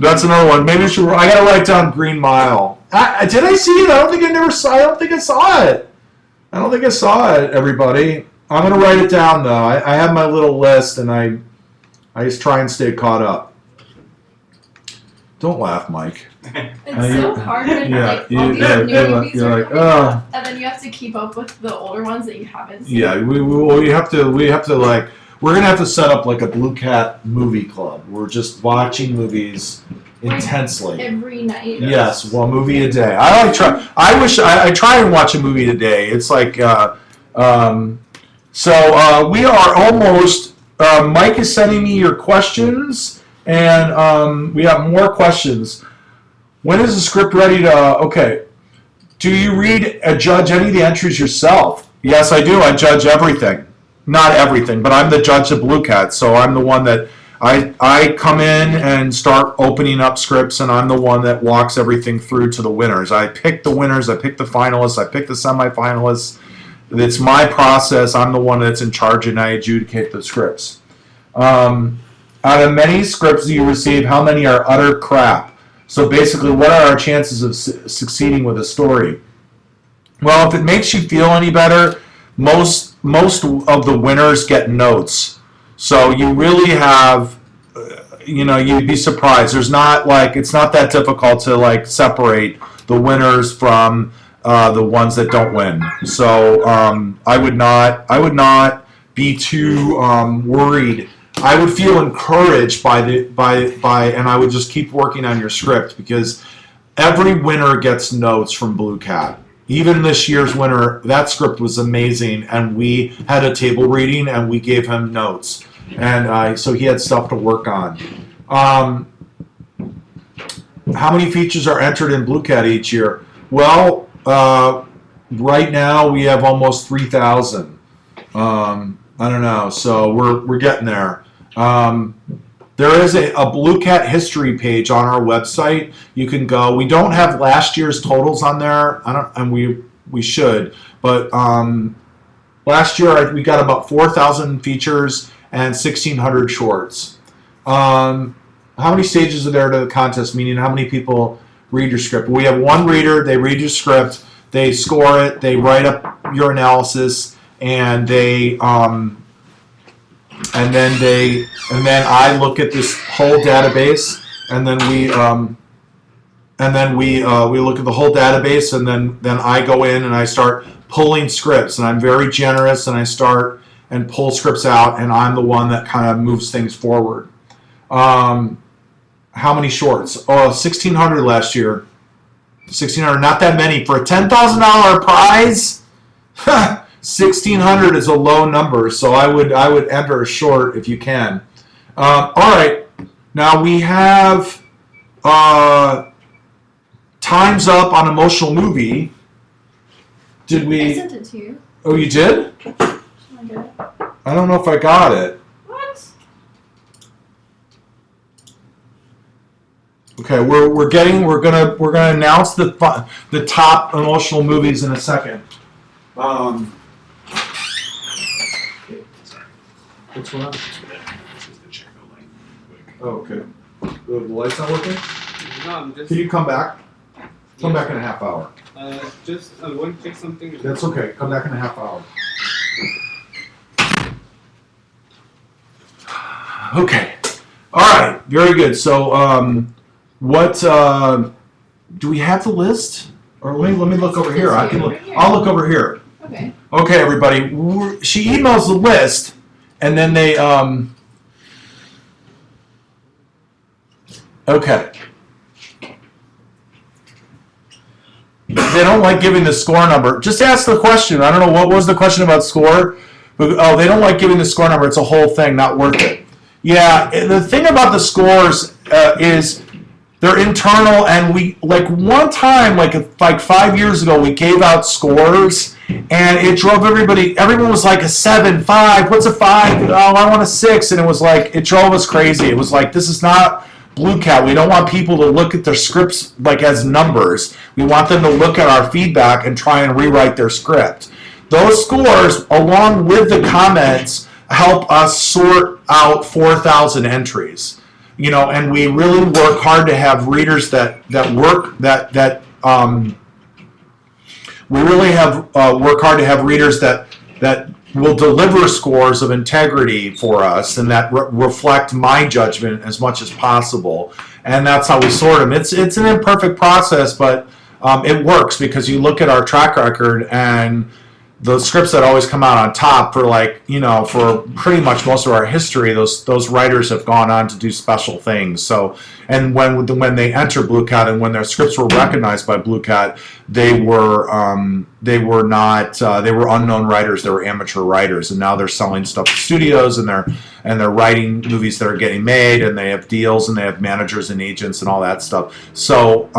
That's another one. Maybe I gotta write down Green Mile. Did I see it? I don't think I saw it. I don't think I saw it, everybody. I'm gonna write it down though. I have my little list and I just try and stay caught up. Don't laugh, Mike. It's so hard when all these new movies are coming out, and then you have to keep up with the older ones that you haven't seen. Yeah, we have to like. We're gonna have to set up like a BlueCat movie club. We're just watching movies intensely every night. Yes, one movie a day. I try and watch a movie a day. It's like so we are almost. Mike is sending me your questions, and we have more questions. When is the script ready to? Okay. Do you judge any of the entries yourself? Yes, I do. I judge everything. Not everything, but I'm the judge of BlueCat, so I'm the one that I come in and start opening up scripts, and I'm the one that walks everything through to the winners. I pick the winners, I pick the finalists, I pick the semifinalists, It's my process. I'm the one that's in charge, and I adjudicate the scripts. Out of many scripts you receive, how many are utter crap? So basically, what are our chances of succeeding with a story? Well, if it makes you feel any better, most of the winners get notes. So you really have, you'd be surprised. There's not it's not that difficult to separate the winners from the ones that don't win. So I would not be too worried. I would feel encouraged by and I would just keep working on your script, because every winner gets notes from BlueCat. Even this year's winner, that script was amazing, and we had a table reading and we gave him notes, and so he had stuff to work on. How many features are entered in BlueCat each year? Well, right now we have almost 3,000. I don't know, so we're getting there. There is a BlueCat history page on our website. You can go. We don't have last year's totals on there. And we should. But last year we got about 4,000 features and 1,600 shorts. How many stages are there to the contest? Meaning, how many people read your script? We have one reader. They read your script. They score it. They write up your analysis, and and then I look at this whole database, and then we look at the whole database, and then I go in and I start pulling scripts, and I'm very generous, and I start and pull scripts out, and I'm the one that kind of moves things forward. How many shorts? Oh, 1,600 last year. 1,600, not that many for a $10,000 prize. 1,600 is a low number, so I would enter a short if you can. All right, now we have Time's Up on Emotional Movie. Did we? I sent it to you. Oh, you did? I don't know if I got it. What? Okay, we're gonna announce the top emotional movies in a second. What's going on? Oh, okay. The light's not working? No, I'm just. Can you come back? Come back in a half hour. Just I want to check something. That's okay. Come back in a half hour. Okay. All right. Very good. So, what do we have the list? Or let me look over here. I can look. I'll look over here. Okay. Okay, everybody. She emails the list, and then they okay. They don't like giving the score number. Just ask the question. I don't know what was the question about score. But, they don't like giving the score number. It's a whole thing, not worth it. Yeah, the thing about the scores is they're internal, and we one time, like 5 years ago, we gave out scores, and it drove everybody. Everyone was like a 7, 5. What's a 5? Oh, I want a 6, and it was like it drove us crazy. It was like, this is not BlueCat. We don't want people to look at their scripts as numbers. We want them to look at our feedback and try and rewrite their script. Those scores, along with the comments, help us sort out 4,000 entries. And we really work hard to have readers that work readers that will deliver scores of integrity for us and that reflect my judgment as much as possible. And that's how we sort them. It's an imperfect process, but it works, because you look at our track record, and the scripts that always come out on top for for pretty much most of our history, those writers have gone on to do special things. So, and when they enter BlueCat and when their scripts were recognized by BlueCat, they were unknown writers. They were amateur writers, and now they're selling stuff to studios, and they're writing movies that are getting made, and they have deals, and they have managers and agents and all that stuff. So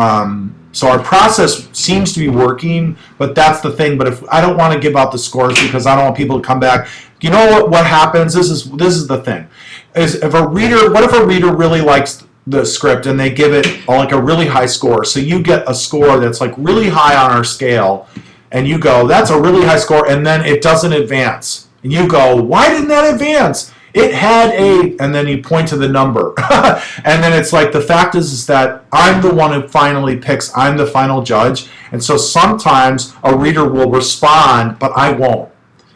our process seems to be working, but that's the thing. But if I don't want to give out the scores, because I don't want people to come back. You know what happens? This is the thing. What if a reader really likes the script and they give it a really high score? So you get a score that's really high on our scale, and you go, that's a really high score, and then it doesn't advance. And you go, why didn't that advance? It had a, and then you point to the number. And then it's like, the fact is that I'm the one who finally picks, I'm the final judge. And so sometimes a reader will respond, but I won't.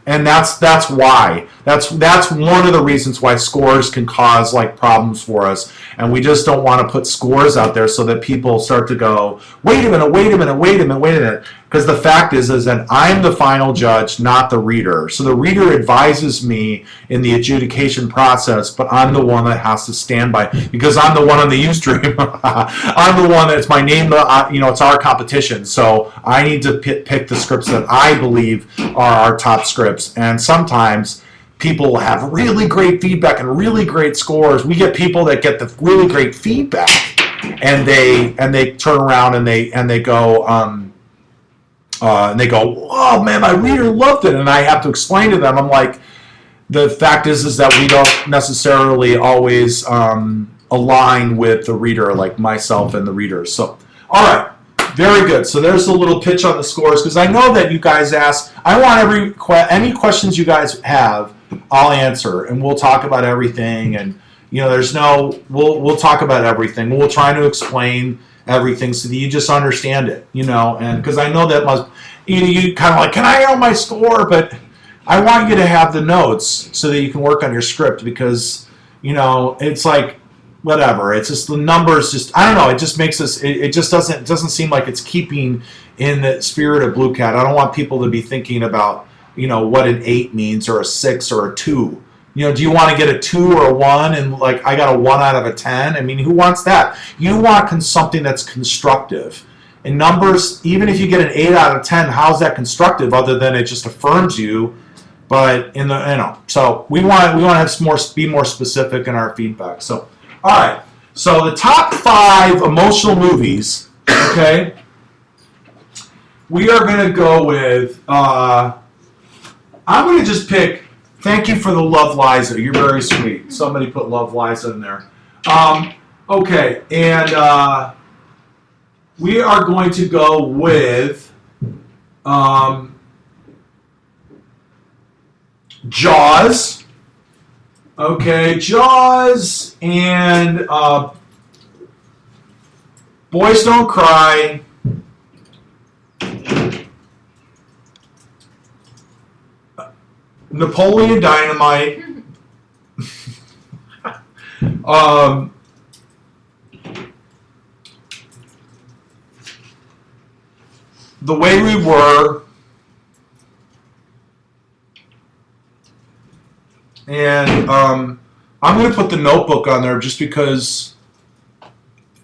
And that's why. That's one of the reasons why scores can cause like problems for us. And we just don't want to put scores out there so that people start to go, wait a minute. Because the fact is that I'm the final judge, not the reader. So the reader advises me in the adjudication process, but I'm the one that has to stand by, because I'm the one on the Ustream. I'm the one that's my name, it's our competition. So I need to pick the scripts that I believe are our top scripts. And sometimes people have really great feedback and really great scores. We get people that get the really great feedback, and they turn around and they go, oh man, my reader loved it, and I have to explain to them. I'm like, the fact is that we don't necessarily always align with the reader, like myself and the reader. So, all right, very good. So there's a little pitch on the scores, because I know that you guys ask. I want any questions you guys have, I'll answer, and we'll talk about everything. And we'll talk about everything. We'll try to explain everything so that you just understand it, and because I know that you kind of like, can I know my score? But I want you to have the notes so that you can work on your script, because it's like whatever, it's just the numbers, just I don't know, it just makes us, it just doesn't seem like it's keeping in the spirit of BlueCat. I don't want people to be thinking about what an 8 means, or a 6 or a 2. Do you want to get a 2 or a 1 and like I got a 1 out of a 10? I mean, who wants that? You want something that's constructive. In numbers, even if you get an 8 out of 10, how's that constructive other than it just affirms you? But so we want to have be more specific in our feedback. So, all right. So the top 5 emotional movies. Okay. We are going to go with. I'm going to just pick. Thank you for the Love Liza. You're very sweet. Somebody put Love Liza in there. Okay, and we are going to go with Jaws. Okay, Jaws and Boys Don't Cry. Napoleon Dynamite. The Way We Were. And I'm going to put The Notebook on there just because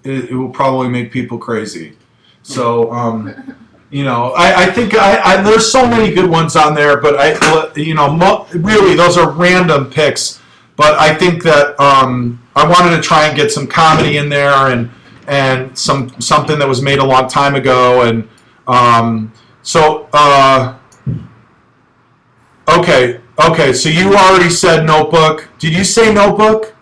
it will probably make people crazy. So, I think there's so many good ones on there, but really those are random picks. But I think that I wanted to try and get some comedy in there and something that was made a long time ago, and okay. So you already said Notebook. Did you say Notebook?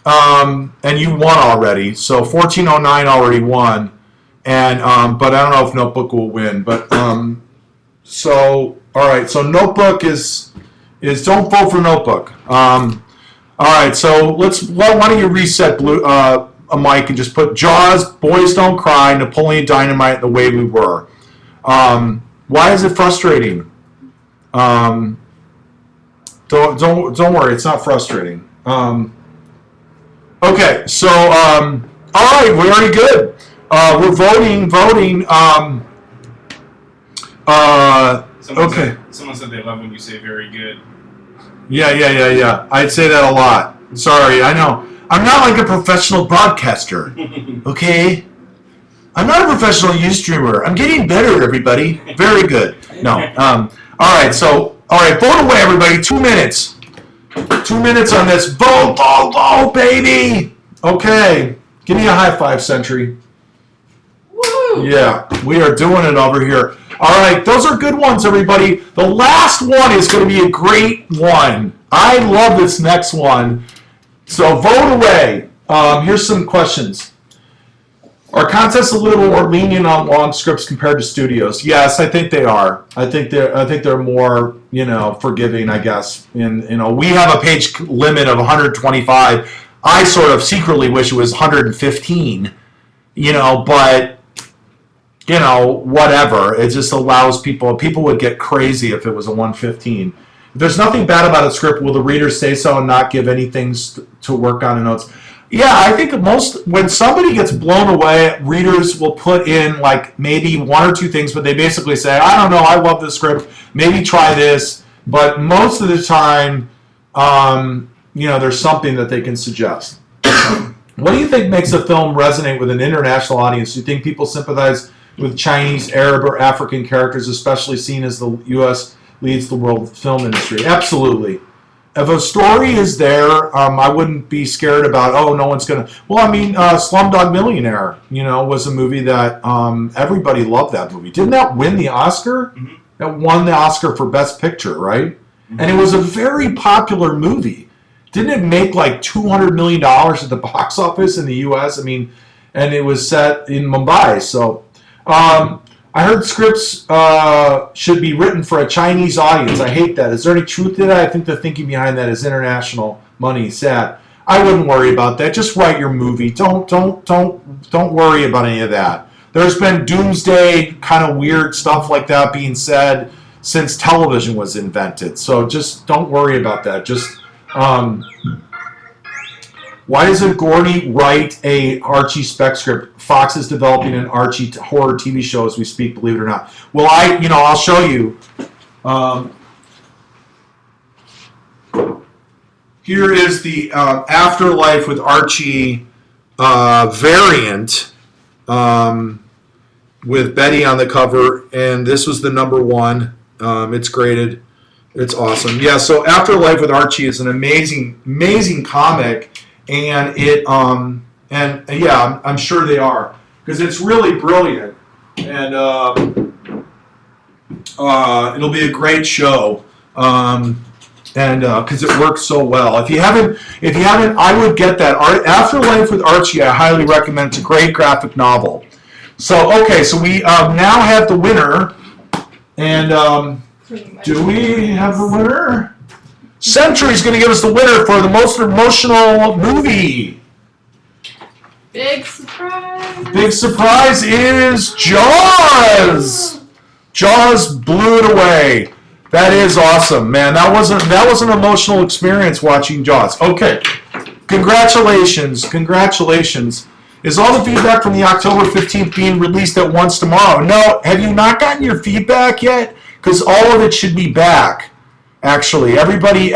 And you won already. So 1409 already won. And but I don't know if Notebook will win. But all right. So Notebook is don't vote for Notebook. All right. So why don't you reset a mic and just put Jaws, Boys Don't Cry, Napoleon Dynamite, The Way We Were. Why is it frustrating? Don't worry. It's not frustrating. Okay. So all right. We're already good. We're voting. Okay. Someone said they love when you say very good. Yeah. I'd say that a lot. Sorry, I know. I'm not like a professional broadcaster. Okay? I'm not a professional Ustreamer. I'm getting better, everybody. Very good. No. All right, vote away, everybody. 2 minutes. 2 minutes on this. Vote, baby! Okay. Give me a high five, Sentry. Woo! Yeah, we are doing it over here. All right, those are good ones, everybody. The last one is going to be a great one. I love this next one. So vote away. Here's some questions. Are contests a little more lenient on long scripts compared to studios? Yes, I think they are. I think they're more, forgiving, I guess. And we have a page limit of 125. I sort of secretly wish it was 115. But whatever. It just allows people would get crazy if it was a 115. If there's nothing bad about a script, will the readers say so and not give anything to work on in notes? Yeah, I think when somebody gets blown away, readers will put in like maybe one or two things, but they basically say, I don't know, I love this script, maybe try this, but most of the time, there's something that they can suggest. What do you think makes a film resonate with an international audience? Do you think people sympathize with Chinese, Arab, or African characters, especially seen as the U.S. leads the world film industry? Absolutely. If a story is there, I wouldn't be scared about, no one's going to... Well, Slumdog Millionaire, was a movie that everybody loved that movie. Didn't that win the Oscar? Mm-hmm. That won the Oscar for Best Picture, right? Mm-hmm. And it was a very popular movie. Didn't it make like $200 million at the box office in the U.S.? And it was set in Mumbai. So I heard scripts should be written for a Chinese audience. I hate that. Is there any truth to that? I think the thinking behind that is international money. Sad. I wouldn't worry about that. Just write your movie. Don't worry about any of that. There's been doomsday kind of weird stuff like that being said since television was invented. So just don't worry about that. Just why doesn't Gordy write a Archie spec script? Fox is developing an Archie horror TV show as we speak, believe it or not. Well, I'll show you. Here is the Afterlife with Archie variant with Betty on the cover, and this was the number one. It's graded. It's awesome. Yeah, so Afterlife with Archie is an amazing, amazing comic. And I'm sure they are, because it's really brilliant, and it'll be a great show, and because it works so well. If you haven't, I would get that Afterlife with Archie. I highly recommend. It's a great graphic novel. So we now have the winner, and do we have the winner? Century's going to give us the winner for the most emotional movie. Big surprise. Big surprise is Jaws. Jaws blew it away. That is awesome, man. That was an emotional experience watching Jaws. Okay. Congratulations. Is all the feedback from the October 15th being released at once tomorrow? No. Have you not gotten your feedback yet? Because all of it should be back. Actually, everybody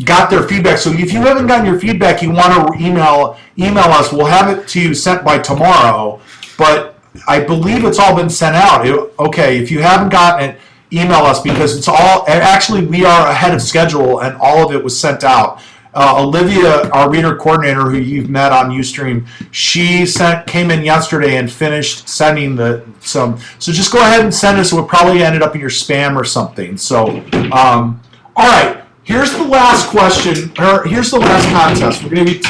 got their feedback. So if you haven't gotten your feedback, you want to email us. We'll have it to you sent by tomorrow. But I believe it's all been sent out. Okay, if you haven't gotten it, email us, because it's all. Actually, we are ahead of schedule, and all of it was sent out. Olivia, our reader coordinator, who you've met on Ustream, she came in yesterday and finished sending some. So just go ahead and send us. It would probably ended up in your spam or something. So, all right. Here's the last question. Here's the last contest. We're going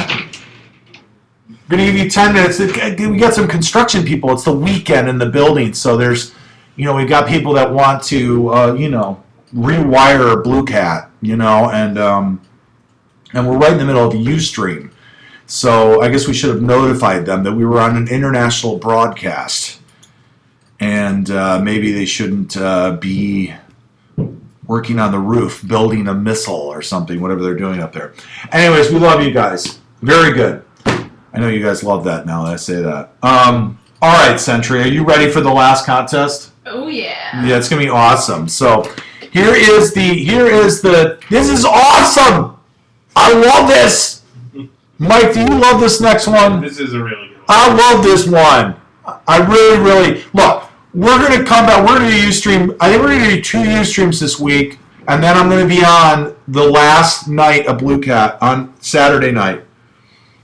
to give you 10 minutes. We got some construction people. It's the weekend in the building, so there's, we've got people that want to, rewire BlueCat, and we're right in the middle of the Ustream. So I guess we should have notified them that we were on an international broadcast. And maybe they shouldn't be working on the roof, building a missile or something, whatever they're doing up there. Anyways, we love you guys. Very good. I know you guys love that now that I say that. All right, Sentry, are you ready for the last contest? Oh, yeah. Yeah, it's going to be awesome. So this is awesome. I love this. Mike, do you love this next one? This is a really good one. I love this one. I really, look, we're going to come back. We're going to do Ustream. I think we're going to do 2 Ustreams this week, and then I'm going to be on the last night of BlueCat on Saturday night.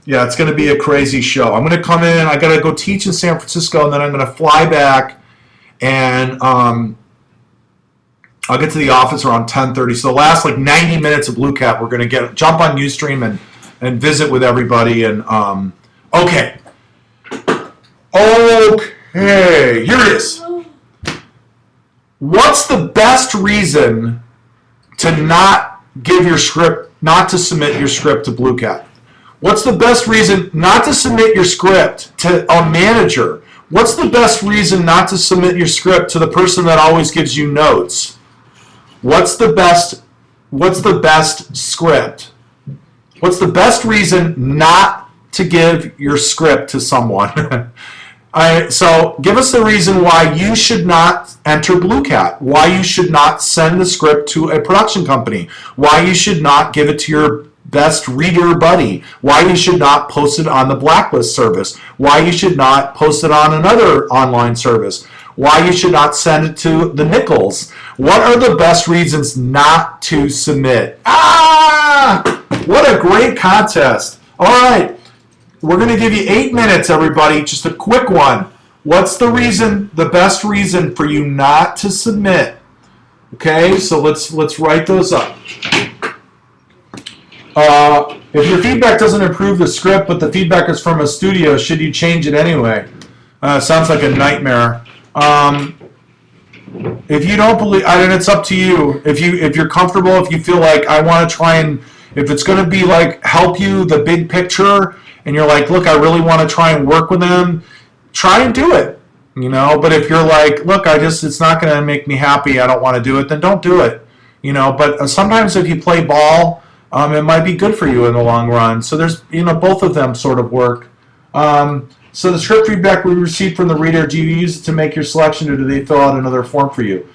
Yeah, it's going to be a crazy show. I'm going to come in. I got to go teach in San Francisco, and then I'm going to fly back, and I'll get to the office around 10:30. So the last 90 minutes of BlueCat, we're going to jump on Ustream and and visit with everybody. And okay, here it is. What's the best reason to not to submit your script to BlueCat? What's the best reason not to submit your script to a manager? What's the best reason not to submit your script to the person that always gives you notes? What's the best script? What's the best reason not to give your script to someone? So give us the reason why you should not enter BlueCat, why you should not send the script to a production company, why you should not give it to your best reader buddy, why you should not post it on the Blacklist service, why you should not post it on another online service, why you should not send it to the Nichols. What are the best reasons not to submit? What a great contest. All right. We're going to give you 8 minutes, everybody. Just a quick one. What's the best reason for you not to submit? Okay, so let's write those up. If your feedback doesn't improve the script, but the feedback is from a studio, should you change it anyway? Sounds like a nightmare. If you don't believe, and it's up to you. If you're comfortable, if you feel like I want to try and, if it's going to be like help you the big picture, and you're like, look, I really want to try and work with them, try and do it, But if you're like, look, it's not going to make me happy, I don't want to do it, then don't do it, But sometimes if you play ball, it might be good for you in the long run. So there's, both of them sort of work. So the script feedback we received from the reader, do you use it to make your selection, or do they fill out another form for you?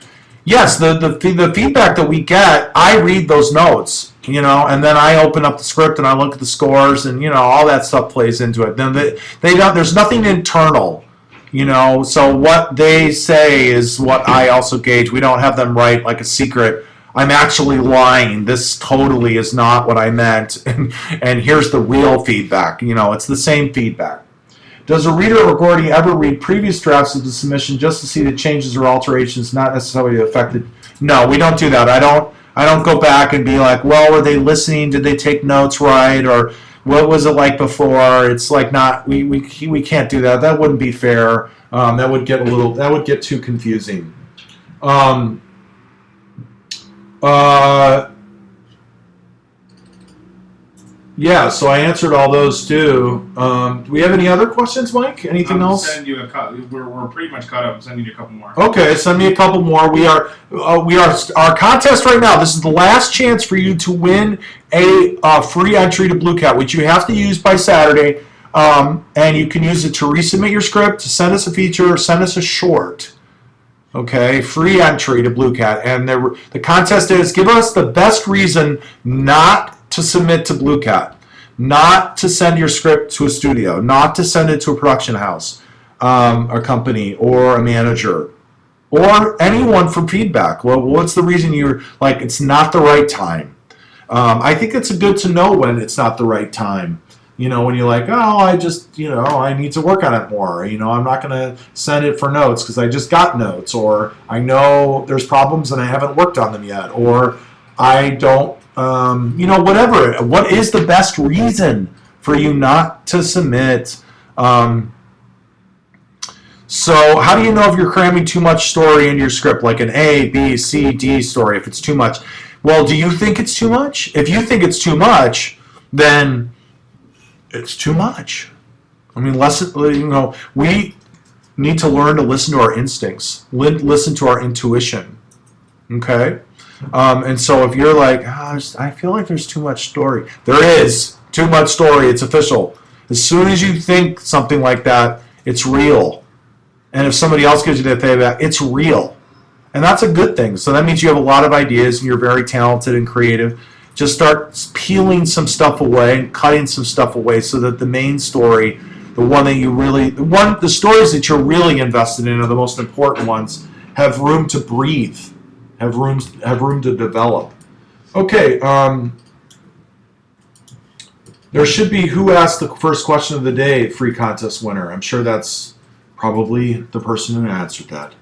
Yes, the feedback that we get, I read those notes. And then I open up the script and I look at the scores, and all that stuff plays into it. Then they don't. There's nothing internal, So what they say is what I also gauge. We don't have them write like a secret. I'm actually lying. This totally is not what I meant, and here's the real feedback. It's the same feedback. Does a reader or Gordy ever read previous drafts of the submission just to see the changes or alterations not necessarily affected? No, we don't do that. I don't go back and be like, well, were they listening? Did they take notes right? Or what was it like before? It's like not, we can't do that. That wouldn't be fair. That would get too confusing. Yeah, so I answered all those too. Do we have any other questions, Mike? Anything else? We're pretty much caught up. I'm sending you a couple more. Okay, send me a couple more. We are our contest right now. This is the last chance for you to win a free entry to BlueCat, which you have to use by Saturday. And you can use it to resubmit your script, to send us a feature, or send us a short. Okay, free entry to BlueCat. And the contest is, give us the best reason not to submit to BlueCat, not to send your script to a studio, not to send it to a production house, a company, or a manager, or anyone for feedback. Well, what's the reason you're like, it's not the right time? I think it's good to know when it's not the right time. When you're like, oh, I need to work on it more. I'm not going to send it for notes because I just got notes, or I know there's problems and I haven't worked on them yet, or I don't, whatever. What is the best reason for you not to submit? So how do you know if you're cramming too much story into your script, like an A, B, C, D story, if it's too much? Well, do you think it's too much? If you think it's too much, then it's too much. I mean, we need to learn to listen to our instincts, listen to our intuition. Okay? And so if you're like, I feel like there's too much story. There is too much story. It's official. As soon as you think something like that, it's real. And if somebody else gives you that feedback, it's real. And that's a good thing. So that means you have a lot of ideas and you're very talented and creative. Just start peeling some stuff away and cutting some stuff away so that the main story, the stories that you're really invested in are the most important ones, have room to breathe, have room to develop. Okay, there should be who asked the first question of the day, free contest winner. I'm sure that's probably the person who answered that.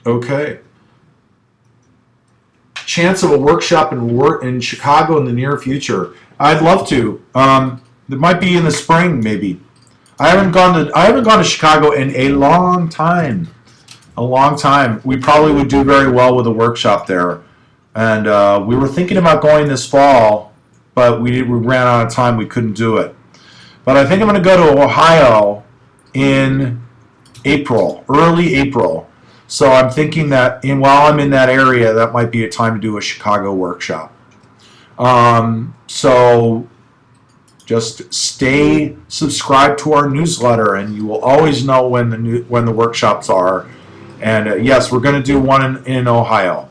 Okay. chance of a workshop in Chicago in the near future, I'd love to. It might be in the spring, maybe. I haven't gone to Chicago in a long time. A long time. We probably would do very well with a workshop there. And we were thinking about going this fall, but we ran out of time. We couldn't do it. But I think I'm going to go to Ohio in April, early April. So I'm thinking that while I'm in that area, that might be a time to do a Chicago workshop. So just stay subscribed to our newsletter, and you will always know when the workshops are. And yes, we're going to do one in Ohio.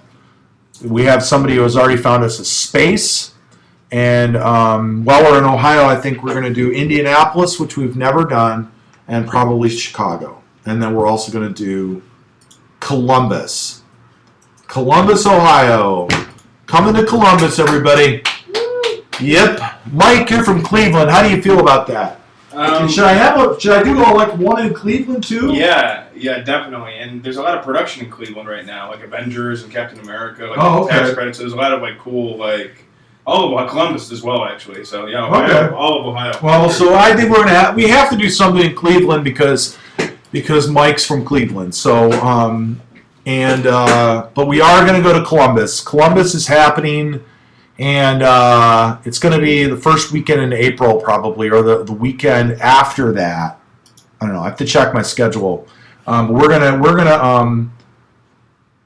We have somebody who has already found us a space. And while we're in Ohio, I think we're going to do Indianapolis, which we've never done, and probably Chicago. And then we're also going to do Columbus. Columbus, Ohio. Coming to Columbus, everybody. Yep. Mike, you're from Cleveland. How do you feel about that? Should I do one in Cleveland too? Yeah, definitely. And there's a lot of production in Cleveland right now, like Avengers and Captain America, tax credits. So there's a lot of cool all of Columbus as well, actually. So yeah, Ohio, all of Ohio. Well, so I think we have to do something in Cleveland because Mike's from Cleveland. So but we are going to go to Columbus. Columbus is happening. And it's going to be the first weekend in April, probably, or the weekend after that. I don't know. I have to check my schedule. We're gonna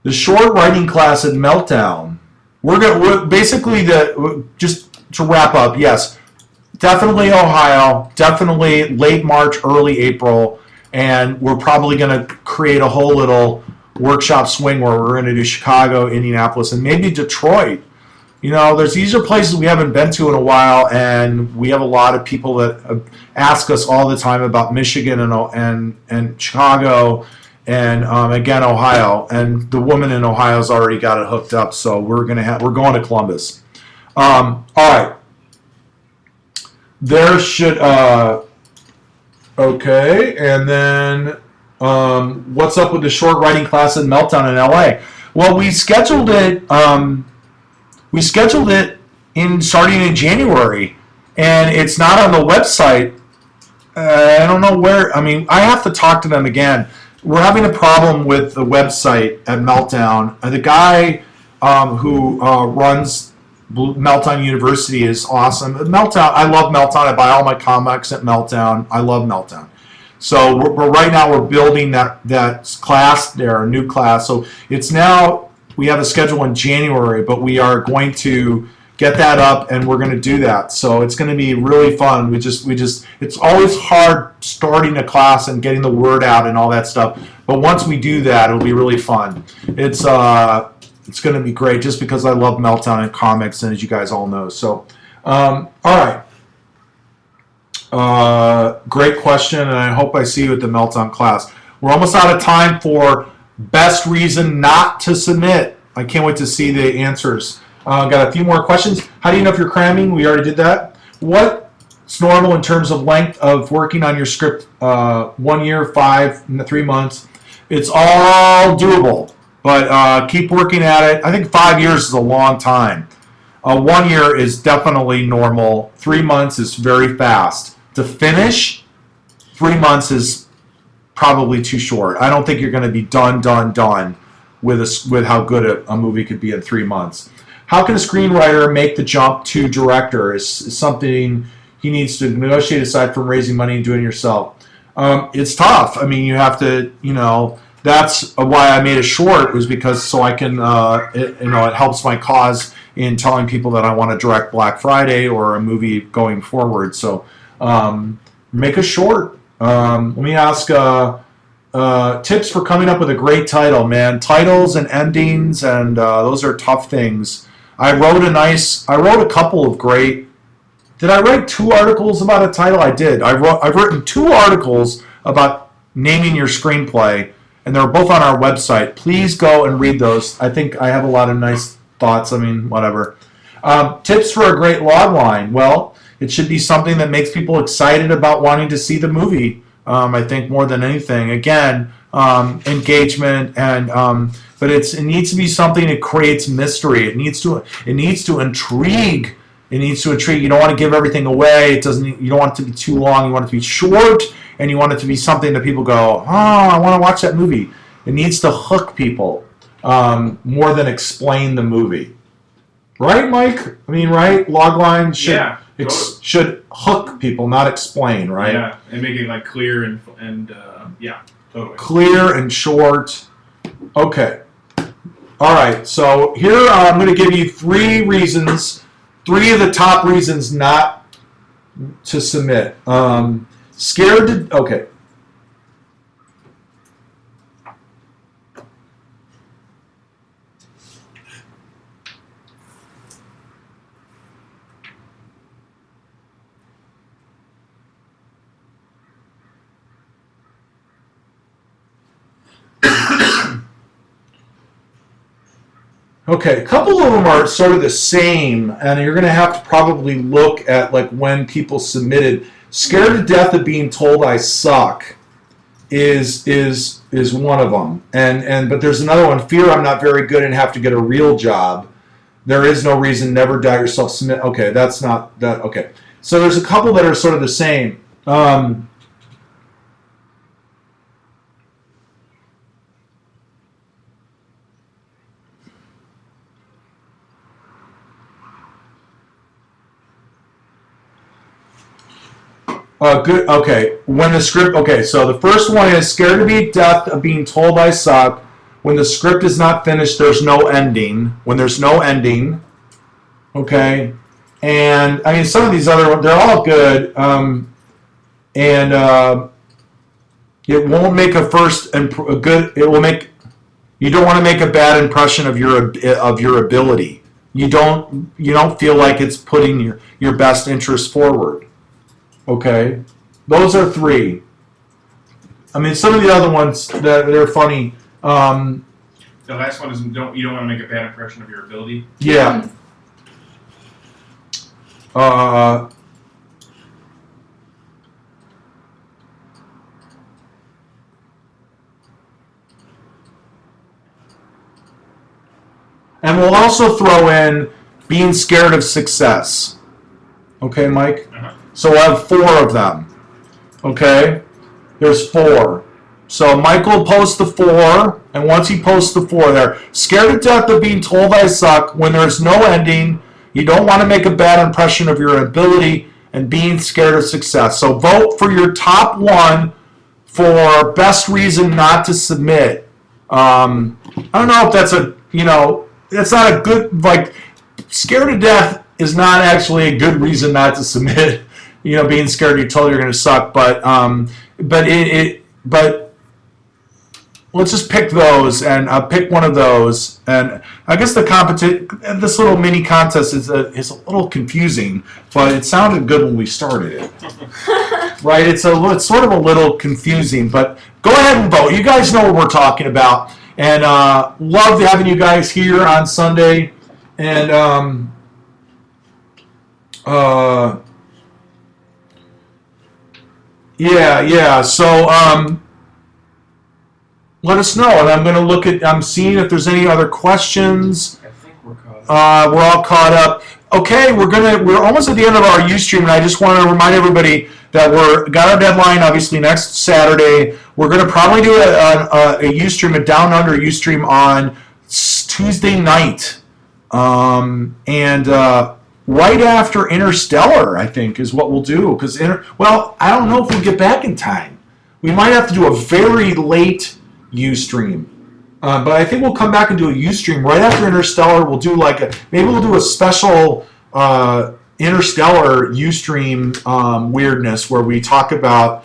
the short writing class at Meltdown. We're basically just to wrap up. Yes, definitely Ohio. Definitely late March, early April, and we're probably going to create a whole little workshop swing where we're going to do Chicago, Indianapolis, and maybe Detroit. These are places we haven't been to in a while, and we have a lot of people that ask us all the time about Michigan and Chicago, and again Ohio. And the woman in Ohio's already got it hooked up, so we're going to Columbus. All right. There should okay, and then what's up with the short writing class at Meltdown in LA? Well, we scheduled it. Starting in January, and it's not on the website. I don't know where. I have to talk to them again. We're having a problem with the website at Meltdown. The guy who runs Meltdown University is awesome. Meltdown, I love Meltdown. I buy all my comics at Meltdown. I love Meltdown. So right now we're building that class there, a new class. So it's now. We have a schedule in January, but we are going to get that up, and we're going to do that. So it's going to be really fun. It's always hard starting a class and getting the word out and all that stuff. But once we do that, it'll be really fun. It's going to be great just because I love Meltdown and comics, and as you guys all know. So, all right. Great question, and I hope I see you at the Meltdown class. We're almost out of time for best reason not to submit. I can't wait to see the answers. Got a few more questions. How do you know if you're cramming? We already did that. What's normal in terms of length of working on your script? 1 year, 3 months. It's all doable, but keep working at it. I think 5 years is a long time. 1 year is definitely normal. 3 months is very fast. To finish, 3 months is probably too short. I don't think you're going to be done with how good a movie could be in 3 months. How can a screenwriter make the jump to director? Is something he needs to negotiate aside from raising money and doing it yourself? It's tough. You have to, that's why I made a short, was because so I can, it helps my cause in telling people that I want to direct Black Friday or a movie going forward. So make a short. Let me ask tips for coming up with a great title, man. Titles and endings, and those are tough things. I wrote a couple of great. Did I write 2 articles about a title? I did. I've written 2 articles about naming your screenplay, and they're both on our website. Please go and read those. I think I have a lot of nice thoughts. Whatever. Tips for a great log line. Well, it should be something that makes people excited about wanting to see the movie. I think more than anything. Again, engagement, and but it needs to be something that creates mystery. It needs to intrigue. It needs to intrigue. You don't want to give everything away. You don't want it to be too long. You want it to be short, and you want it to be something that people go, oh, I want to watch that movie. It needs to hook people more than explain the movie. Right, Mike? I mean, right? Logline should hook people, not explain, right? Yeah, and make it like clear and yeah, totally. Clear and short. Okay. All right. So here I'm going to give you 3 reasons. 3 of the top reasons not to submit. Scared to. Okay. Okay, a couple of them are sort of the same, and you're going to have to probably look at like when people submitted. Scared to death of being told I suck is one of them, but there's another one. Fear I'm not very good and have to get a real job. There is no reason. Never doubt yourself. Submit. Okay, that's not that. Okay, so there's a couple that are sort of the same. Good. Okay. When the script. Okay. So the first one is scared to be death of being told I suck. When the script is not finished, there's no ending. When there's no ending. Okay. And I mean, some of these other ones, they're all good. It won't make a good. It will make. You don't want to make a bad impression of your ability. You don't feel like it's putting your best interest forward. Okay, those are 3. I mean, some of the other ones they're funny. The last one is you don't want to make a bad impression of your ability. Yeah. And we'll also throw in being scared of success. Okay, Mike? Uh-huh. So we'll have 4 of them. Okay? There's 4. So Michael will post the 4, and once he posts the 4 there, scared to death of being told I suck, when there's no ending, you don't want to make a bad impression of your ability, and being scared of success. So vote for your top 1 for best reason not to submit. I don't know if that's that's not a good, scared to death is not actually a good reason not to submit. Being scared you're told you're going to suck, but let's just pick those, and I'll pick one of those. And I guess this little mini contest is a little confusing, but it sounded good when we started it. Right? It's sort of a little confusing, but go ahead and vote. You guys know what we're talking about, and love having you guys here on Sunday, and Yeah. So, let us know, and I'm going to I'm seeing if there's any other questions. I think we're caught up. We're all caught up. Okay, we're almost at the end of our Ustream, and I just want to remind everybody that got our deadline, obviously, next Saturday. We're going to probably do a Ustream, a Down Under Ustream on Tuesday night. Right after Interstellar, I think, is what we'll do. Because, I don't know if we'll get back in time. We might have to do a very late Ustream. But I think we'll come back and do a Ustream right after Interstellar. We'll do maybe we'll do a special Interstellar Ustream weirdness where we talk about,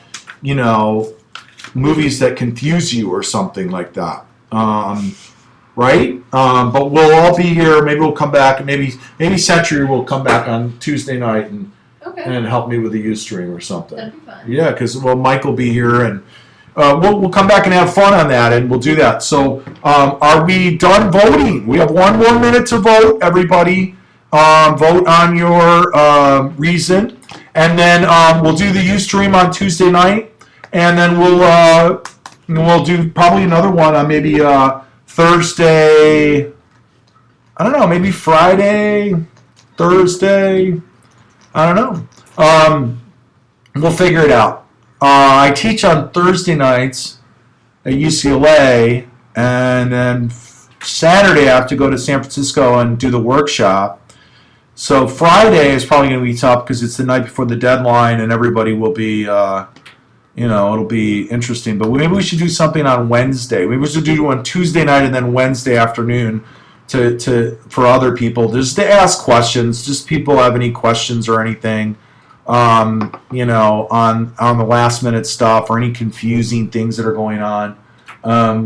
movies that confuse you or something like that. Right? But we'll all be here. Maybe we'll come back, and maybe Century will come back on Tuesday night and help me with the Ustream or something. That'd be fun. Yeah, because Mike will be here, and we'll come back and have fun on that, and we'll do that. So, are we done voting? We have 1 more minute to vote. Everybody, vote on your reason, and then we'll do the Ustream on Tuesday night, and then we'll And we'll do probably another one on maybe Thursday. I don't know, maybe Friday, Thursday. I don't know. We'll figure it out. I teach on Thursday nights at UCLA, and then Saturday I have to go to San Francisco and do the workshop. So Friday is probably going to be tough because it's the night before the deadline, and everybody will be, it'll be interesting. But maybe we should do something on Wednesday. Maybe we should do one Tuesday night and then Wednesday afternoon for other people, just to ask questions. Just people have any questions or anything, on the last minute stuff or any confusing things that are going on.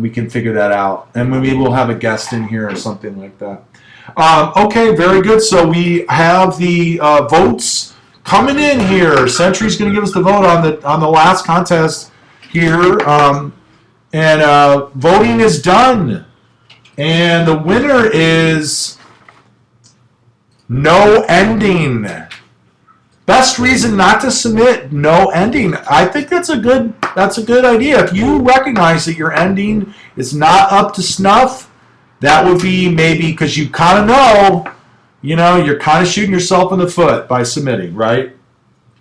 We can figure that out, and maybe we'll have a guest in here or something like that. Okay, very good. So we have the votes coming in here. Century's going to give us the vote on the last contest here, and voting is done, and the winner is No Ending. Best reason not to submit, no ending. I think that's a good idea. If you recognize that your ending is not up to snuff, that would be maybe because you kind of know, you're kind of shooting yourself in the foot by submitting, right?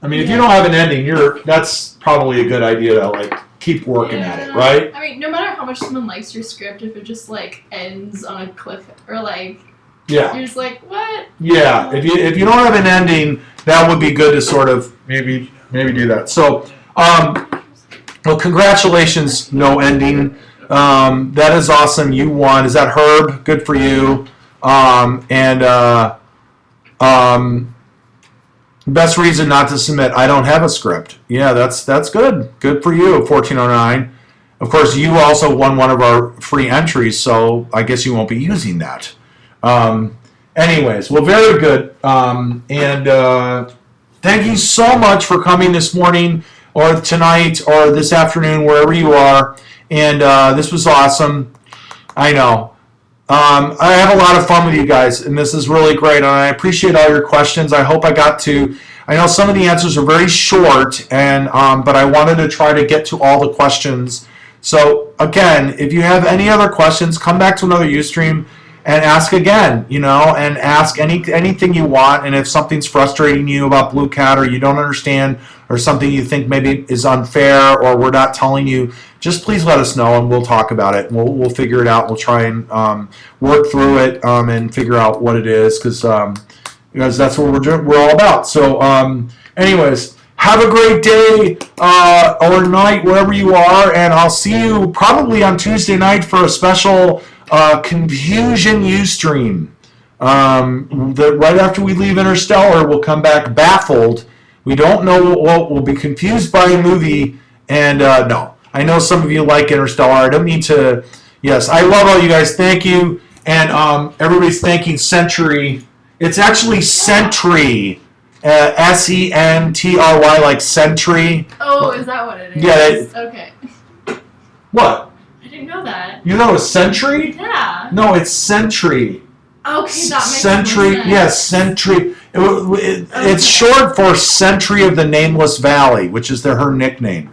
I mean, if you don't have an ending, that's probably a good idea to keep working at it, right? I mean, no matter how much someone likes your script, if it just ends on a cliff or yeah, you're just what? Yeah, if you don't have an ending, that would be good to sort of maybe do that. So, well, congratulations, No Ending. That is awesome. You won. Is that Herb? Good for you. Best reason not to submit. I don't have a script. Yeah, that's good. Good for you. 1409. Of course, you also won one of our free entries, so I guess you won't be using that. Anyways, well, very good. Thank you so much for coming this morning or tonight or this afternoon, wherever you are. And this was awesome. I know. I have a lot of fun with you guys, and this is really great. And I appreciate all your questions. I hope I know some of the answers are very short, but I wanted to try to get to all the questions. So again, if you have any other questions, come back to another Ustream and ask again, and ask anything you want. And if something's frustrating you about BlueCat, or you don't understand, or something you think maybe is unfair, or we're not telling you, just please let us know, and we'll talk about it. We'll figure it out. We'll try and work through it and figure out what it is, because that's what we're all about. So, anyways, have a great day or night wherever you are, and I'll see you probably on Tuesday night for a special Confusion Ustream. Right after we leave Interstellar, we'll come back baffled. We don't know what we'll be confused by a movie, and no. I know some of you like Interstellar. I don't need to. Yes, I love all you guys. Thank you, and everybody's thanking Century. It's actually Sentry, Sentry, like Sentry. Oh, is that what it is? Yeah. Okay. What? I didn't know that. You know it's Sentry? Yeah. No, it's Sentry. Okay, that makes Sentry. sense. Yes, Sentry. It's short for Sentry of the Nameless Valley, which is her nickname.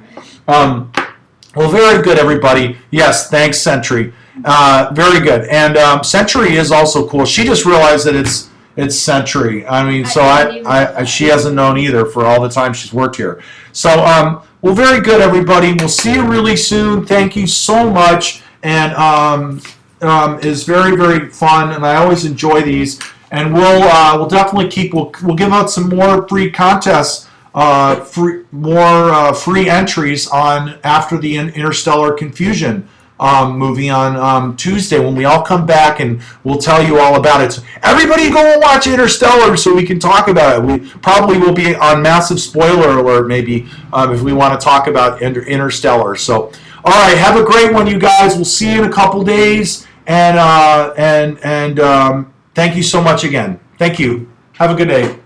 Well, very good, everybody. Yes, thanks, Sentry. Very good. And Sentry is also cool. She just realized that it's Sentry. I mean, she hasn't known either for all the time she's worked here. So, well, very good, everybody. We'll see you really soon. Thank you so much. And it's very, very fun, and I always enjoy these. And we'll definitely we'll give out some more free contests. Free entries on after the Interstellar Confusion movie on Tuesday, when we all come back, and we'll tell you all about it. So everybody go and watch Interstellar so we can talk about it. We probably will be on massive spoiler alert maybe if we want to talk about Interstellar. So all right, have a great one, you guys. We'll see you in a couple days, and thank you so much again. Thank you. Have a good day.